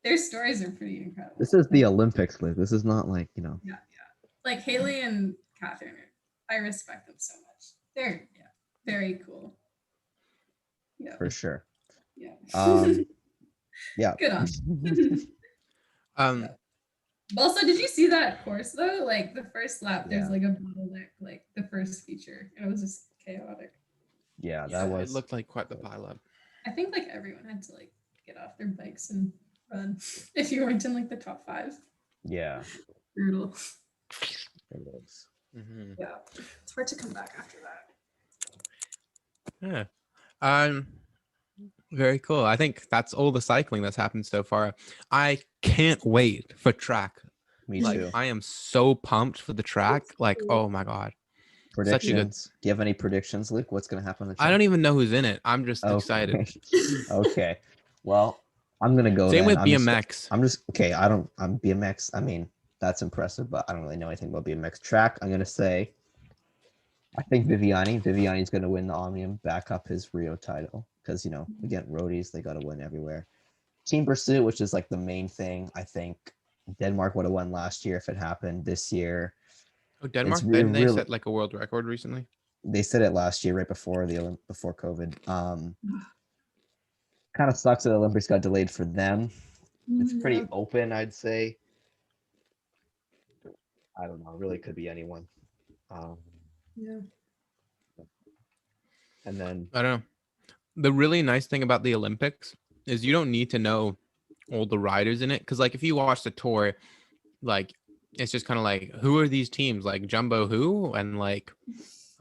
[SPEAKER 2] their stories are pretty incredible.
[SPEAKER 3] This is the Olympics, Luke. This is not like,
[SPEAKER 2] Like Haley and Catherine. I respect them so much. They're very cool. Yeah.
[SPEAKER 3] for sure.
[SPEAKER 2] Yeah.
[SPEAKER 3] Yeah.
[SPEAKER 2] Good on. Also, did you see that course though? Like the first lap, there's
[SPEAKER 3] Yeah.
[SPEAKER 2] like a bottleneck, like the first feature, and it was just chaotic.
[SPEAKER 3] Yeah,
[SPEAKER 1] Yeah,
[SPEAKER 3] that was
[SPEAKER 1] it looked like quite the pileup.
[SPEAKER 2] I think like everyone had to like get off their bikes and run if you weren't in like the top 5.
[SPEAKER 3] yeah.
[SPEAKER 2] Brutal.
[SPEAKER 3] It was.
[SPEAKER 1] Mm-hmm.
[SPEAKER 2] Yeah, it's hard to come back after that.
[SPEAKER 1] Yeah. Very cool. I think that's all the cycling that's happened so far. I can't wait for track.
[SPEAKER 3] Me
[SPEAKER 1] Like,
[SPEAKER 3] too.
[SPEAKER 1] I am so pumped for the track. Like, oh my God. Such a good-
[SPEAKER 3] Predictions. Do you have any predictions, Luke? What's gonna happen on the track?
[SPEAKER 1] I don't even know who's in it. I'm just
[SPEAKER 3] Okay.
[SPEAKER 1] excited.
[SPEAKER 3] Okay. Well, I'm gonna go.
[SPEAKER 1] Same
[SPEAKER 3] then.
[SPEAKER 1] with
[SPEAKER 3] I'm just-
[SPEAKER 1] BMX.
[SPEAKER 3] I'm BMX. I mean, that's impressive, but I don't really know anything about BMX track. I'm gonna say, I think Viviani. Viviani's gonna win the Omnium, back up his Rio title because again, roadies, they gotta win everywhere. Team Pursuit, which is like the main thing. I think Denmark would have won last year if it happened this year.
[SPEAKER 1] Oh, Denmark,
[SPEAKER 3] re-
[SPEAKER 1] didn't they
[SPEAKER 3] really-
[SPEAKER 1] set like a world record recently?
[SPEAKER 3] They said it last year, right before before COVID. Kind of sucks that the Olympics got delayed for them. It's pretty open, I'd say. I don't know. It really could be anyone.
[SPEAKER 2] Yeah.
[SPEAKER 3] And then
[SPEAKER 1] I don't know. The really nice thing about the Olympics is you don't need to know all the riders in it. Because like if you watch the tour, like it's just kind of like, who are these teams? Like Jumbo who? And like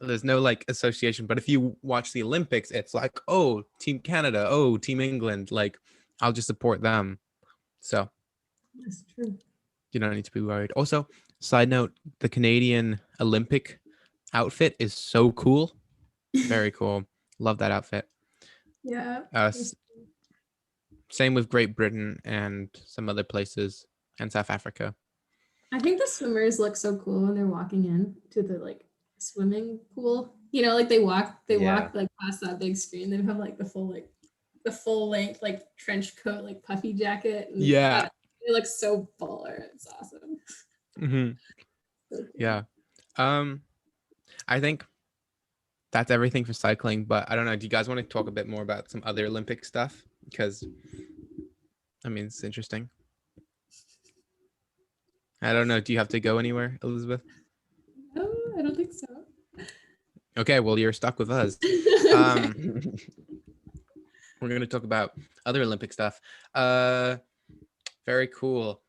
[SPEAKER 1] there's no like association. But if you watch the Olympics, it's like, oh, Team Canada, oh, Team England. Like I'll just support them. So
[SPEAKER 2] That's true.
[SPEAKER 1] you don't need to be worried. Also, side note, the Canadian Olympic outfit is so cool. Very cool. Love that outfit.
[SPEAKER 2] Yeah.
[SPEAKER 1] Same with Great Britain and some other places and South Africa.
[SPEAKER 2] I think the swimmers look so cool when they're walking in to the like swimming pool. Like they walk like past that big screen. They have like the full length like trench coat, like puffy jacket. And
[SPEAKER 1] Yeah.
[SPEAKER 2] it looks so baller. It's awesome.
[SPEAKER 1] Mm-hmm.
[SPEAKER 2] So cool.
[SPEAKER 1] Yeah. I think that's everything for cycling. But I don't know. Do you guys want to talk a bit more about some other Olympic stuff? Because I mean, it's interesting. I don't know. Do you have to go anywhere, Elizabeth?
[SPEAKER 2] No, I don't think so.
[SPEAKER 1] Okay, well, you're stuck with us. Um, we're going to talk about other Olympic stuff. Very cool.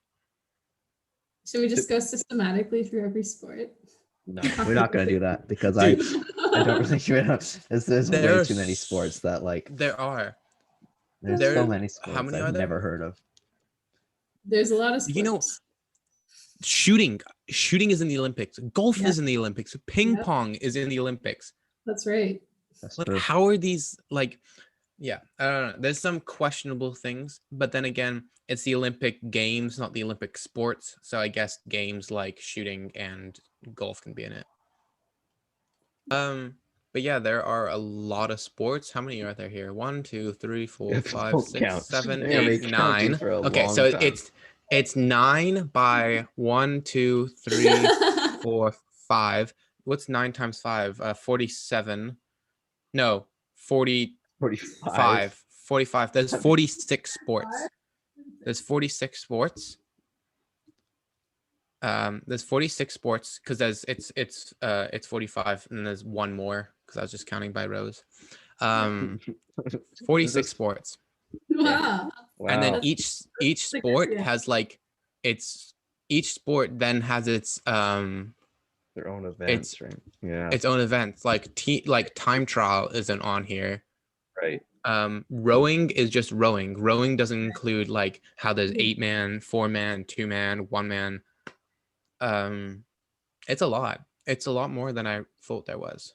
[SPEAKER 2] Should we just go systematically through every sport?
[SPEAKER 3] No, we're not gonna do that because I don't really. There's way
[SPEAKER 1] There's-
[SPEAKER 3] too many sports that like.
[SPEAKER 1] There are.
[SPEAKER 3] There's
[SPEAKER 1] there-
[SPEAKER 3] so many sports
[SPEAKER 1] how many are
[SPEAKER 3] I've
[SPEAKER 1] there?
[SPEAKER 3] never heard of.
[SPEAKER 2] There's a lot of sports.
[SPEAKER 1] You know, shooting is in the Olympics. Golf
[SPEAKER 2] Yeah.
[SPEAKER 1] is in the Olympics. Ping
[SPEAKER 2] Yep.
[SPEAKER 1] pong is in the Olympics.
[SPEAKER 2] That's right.
[SPEAKER 3] That's
[SPEAKER 1] Like,
[SPEAKER 3] true.
[SPEAKER 1] how are these like? Yeah, I don't know. There's some questionable things, but then again, it's the Olympic Games, not the Olympic sports. So I guess games like shooting and golf can be in it. But yeah, there are a lot of sports. How many are there here? 1, 2, 3, 4,
[SPEAKER 3] Don't
[SPEAKER 1] 5, 6,
[SPEAKER 3] count.
[SPEAKER 1] 7,
[SPEAKER 3] They're gonna
[SPEAKER 1] 8,
[SPEAKER 3] be counting
[SPEAKER 1] 9.
[SPEAKER 3] for a
[SPEAKER 1] Okay,
[SPEAKER 3] long
[SPEAKER 1] so
[SPEAKER 3] time.
[SPEAKER 1] it's 9 by 1, 2, 3, 4, 5. What's 9 times 5? 47. No, 45.
[SPEAKER 3] 45.
[SPEAKER 1] 45. There's 46 sports. There's 46 sports. There's 46 sports because it's 45 and then there's one more because I was just counting by rows. 46 sports.
[SPEAKER 2] Wow.
[SPEAKER 1] And then
[SPEAKER 3] Wow.
[SPEAKER 1] each
[SPEAKER 2] Like,
[SPEAKER 1] sport
[SPEAKER 2] yeah.
[SPEAKER 1] has like each sport then has its
[SPEAKER 3] Their own events, right? Yeah.
[SPEAKER 1] its own events. Like time trial isn't on here.
[SPEAKER 3] Right.
[SPEAKER 1] Rowing is just rowing. Rowing doesn't include like how there's 8-man, 4-man, 2-man, 1-man. It's a lot. It's a lot more than I thought there was.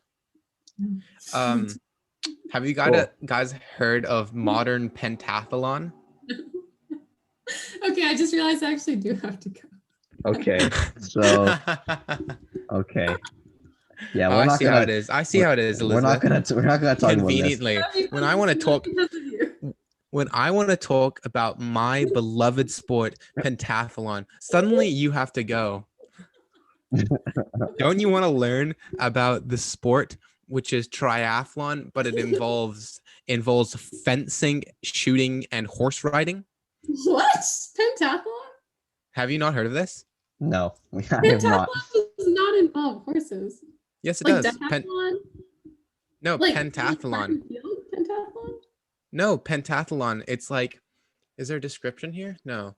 [SPEAKER 1] Have you guys heard of modern pentathlon?
[SPEAKER 2] Okay, I just realized I actually do have to go.
[SPEAKER 3] Okay. So okay. Yeah,
[SPEAKER 1] Oh,
[SPEAKER 3] we're
[SPEAKER 1] I
[SPEAKER 3] not
[SPEAKER 1] see how
[SPEAKER 3] gonna.
[SPEAKER 1] it is. I see how it is,
[SPEAKER 3] We're not
[SPEAKER 1] Elizabeth.
[SPEAKER 3] gonna talk about this.
[SPEAKER 1] Conveniently, when I want to talk, when I want to talk about my beloved sport, pentathlon, suddenly you have to go. Don't you want to learn about the sport, which is triathlon, but it involves fencing, shooting, and horse riding?
[SPEAKER 2] What? Pentathlon?
[SPEAKER 1] Have you not heard of this?
[SPEAKER 3] No, I have
[SPEAKER 2] Pentathlon
[SPEAKER 3] not.
[SPEAKER 2] does not involve horses.
[SPEAKER 1] Yes, it
[SPEAKER 2] Like
[SPEAKER 1] does.
[SPEAKER 2] decathlon?
[SPEAKER 1] No,
[SPEAKER 2] Like
[SPEAKER 1] pentathlon.
[SPEAKER 2] track and field pentathlon?
[SPEAKER 1] No, pentathlon. It's like, is there a description here? No.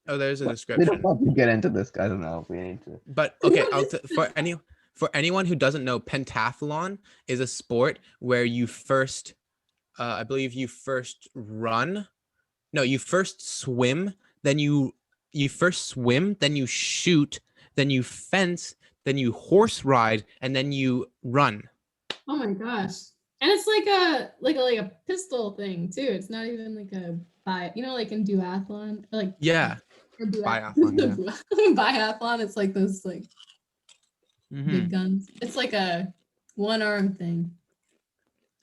[SPEAKER 1] Oh, there's a
[SPEAKER 3] We
[SPEAKER 1] description.
[SPEAKER 3] don't have to get into this. I don't know if we need to.
[SPEAKER 1] But okay, for anyone who doesn't know, pentathlon is a sport where you first, I believe you first run. No, you first swim, then you first swim, then you shoot, then you fence, then you horse ride, and then you run.
[SPEAKER 2] Oh my gosh. And it's like a pistol thing too. It's not even like a like in duathlon, like
[SPEAKER 1] Yeah.
[SPEAKER 2] or
[SPEAKER 1] Biathlon,
[SPEAKER 2] biathlon. It's like those like
[SPEAKER 1] Mhm.
[SPEAKER 2] big guns. It's like a one arm thing.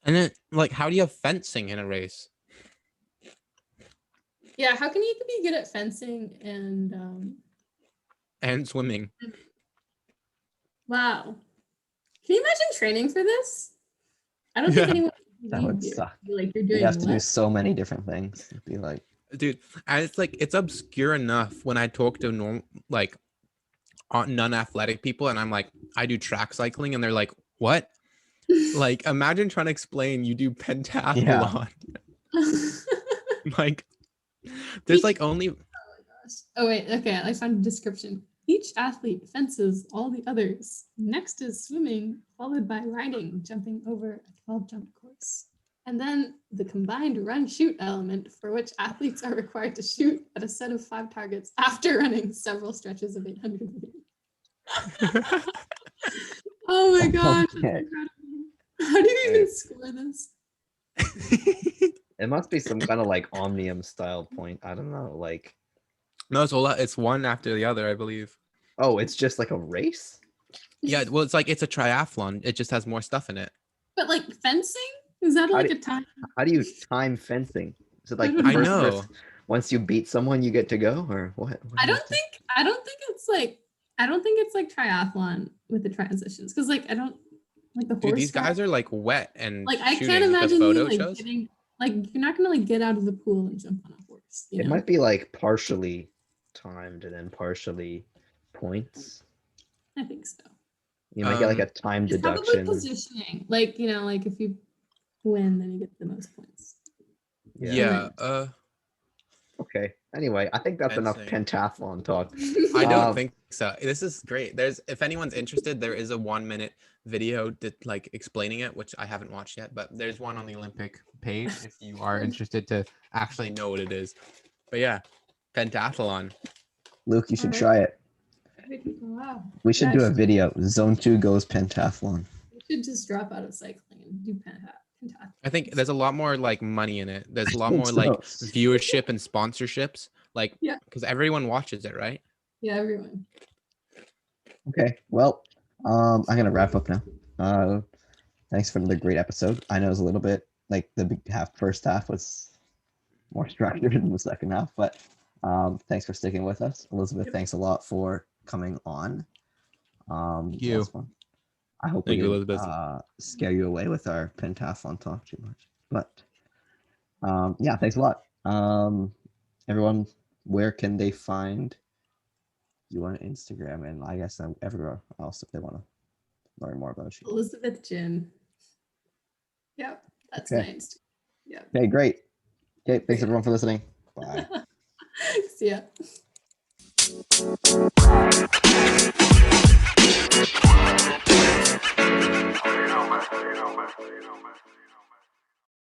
[SPEAKER 1] And then, like, how do you have fencing in a race?
[SPEAKER 2] Yeah, how can you be good at fencing and
[SPEAKER 1] And swimming.
[SPEAKER 2] wow. Can you imagine training for this? I don't think
[SPEAKER 1] Yeah.
[SPEAKER 2] anyone
[SPEAKER 3] That would suck.
[SPEAKER 2] Like you're
[SPEAKER 3] You
[SPEAKER 2] doing
[SPEAKER 3] have to do
[SPEAKER 2] what?
[SPEAKER 3] so many different things. It'd be like,
[SPEAKER 1] Dude, and it's like it's obscure enough when I talk to non-athletic people and I'm like, I do track cycling, and they're like, what? Like, imagine trying to explain you do pentathlon. Like, there's like only
[SPEAKER 2] Oh wait, okay, I found a description. Each athlete fences all the others. Next is swimming, followed by riding, jumping over a 12-jump course. And then the combined run-shoot element, for which athletes are required to shoot at a set of 5 targets after running several stretches of 800 meters. Oh my gosh, that's
[SPEAKER 3] Okay.
[SPEAKER 2] incredible. How do you even score this?
[SPEAKER 3] it must be some kind of like omnium style point. I don't know. Like,
[SPEAKER 1] No, it's one after the other, I believe.
[SPEAKER 3] oh, it's just like a race.
[SPEAKER 1] Yeah, well, it's like it's a triathlon. It just has more stuff in it.
[SPEAKER 2] But like fencing? Is that
[SPEAKER 3] How
[SPEAKER 2] like
[SPEAKER 3] do-
[SPEAKER 2] a time?
[SPEAKER 3] How do you time fencing? Is it like the
[SPEAKER 2] I
[SPEAKER 3] first
[SPEAKER 1] know.
[SPEAKER 3] person- once you beat someone, you get to go, or what? What
[SPEAKER 2] I
[SPEAKER 3] do you
[SPEAKER 2] don't think it's like triathlon with the transitions, because like I don't Like the
[SPEAKER 1] Dude,
[SPEAKER 2] horse
[SPEAKER 1] these guys
[SPEAKER 2] ride.
[SPEAKER 1] are like wet and
[SPEAKER 2] Like I
[SPEAKER 1] shooting.
[SPEAKER 2] can't
[SPEAKER 1] The
[SPEAKER 2] imagine
[SPEAKER 1] photo
[SPEAKER 2] you like
[SPEAKER 1] shows.
[SPEAKER 2] getting like you're not gonna like get out of the pool and jump on a horse. You
[SPEAKER 5] It
[SPEAKER 2] know?
[SPEAKER 5] might be like partially timed and then partially points.
[SPEAKER 2] I think so.
[SPEAKER 5] You might get like a
[SPEAKER 1] Um,
[SPEAKER 5] time
[SPEAKER 2] It's probably
[SPEAKER 5] deduction.
[SPEAKER 2] positioning. Like, you know, like if you win, then you get the most points.
[SPEAKER 1] Yeah.
[SPEAKER 5] Okay. Anyway, I think that's enough
[SPEAKER 1] Fencing.
[SPEAKER 5] pentathlon talk.
[SPEAKER 1] I don't
[SPEAKER 5] Um,
[SPEAKER 1] think so. This is great. There's, if anyone's interested, there is a 1 minute video that like explaining it, which I haven't watched yet, but there's one on the Olympic page if you are interested to actually know what it is. But yeah, pentathlon.
[SPEAKER 3] Luke, you should
[SPEAKER 2] Alright.
[SPEAKER 3] try it.
[SPEAKER 2] Wow.
[SPEAKER 3] We should
[SPEAKER 2] Yeah,
[SPEAKER 3] do a video. Zone 2 goes pentathlon.
[SPEAKER 2] You should just drop out of cycling and do pentathlon.
[SPEAKER 1] I think there's a lot more like money in it. There's a lot
[SPEAKER 3] think
[SPEAKER 1] more like
[SPEAKER 3] so.
[SPEAKER 1] viewership and sponsorships, like
[SPEAKER 2] Yeah.
[SPEAKER 1] because everyone watches it, right?
[SPEAKER 2] Yeah, everyone.
[SPEAKER 3] Okay, well, I'm gonna wrap up now. Thanks for another great episode. I know it was a little bit like the first half was more structured than the second half, but thanks for sticking with us. Elizabeth, thanks a lot for coming on.
[SPEAKER 1] You.
[SPEAKER 3] was fun. I hope
[SPEAKER 1] Thank
[SPEAKER 3] we
[SPEAKER 1] you,
[SPEAKER 3] didn't
[SPEAKER 1] Elizabeth.
[SPEAKER 3] scare you away with our pentathlon talk too much, but yeah, thanks a lot. Everyone, where can they find you on Instagram and I guess everywhere else if they want to learn more about you?
[SPEAKER 2] Elizabeth Jin. Yep, that's
[SPEAKER 3] Okay.
[SPEAKER 2] nice. Yep.
[SPEAKER 3] Okay, great. Okay, thanks everyone for listening. Bye.
[SPEAKER 2] See ya.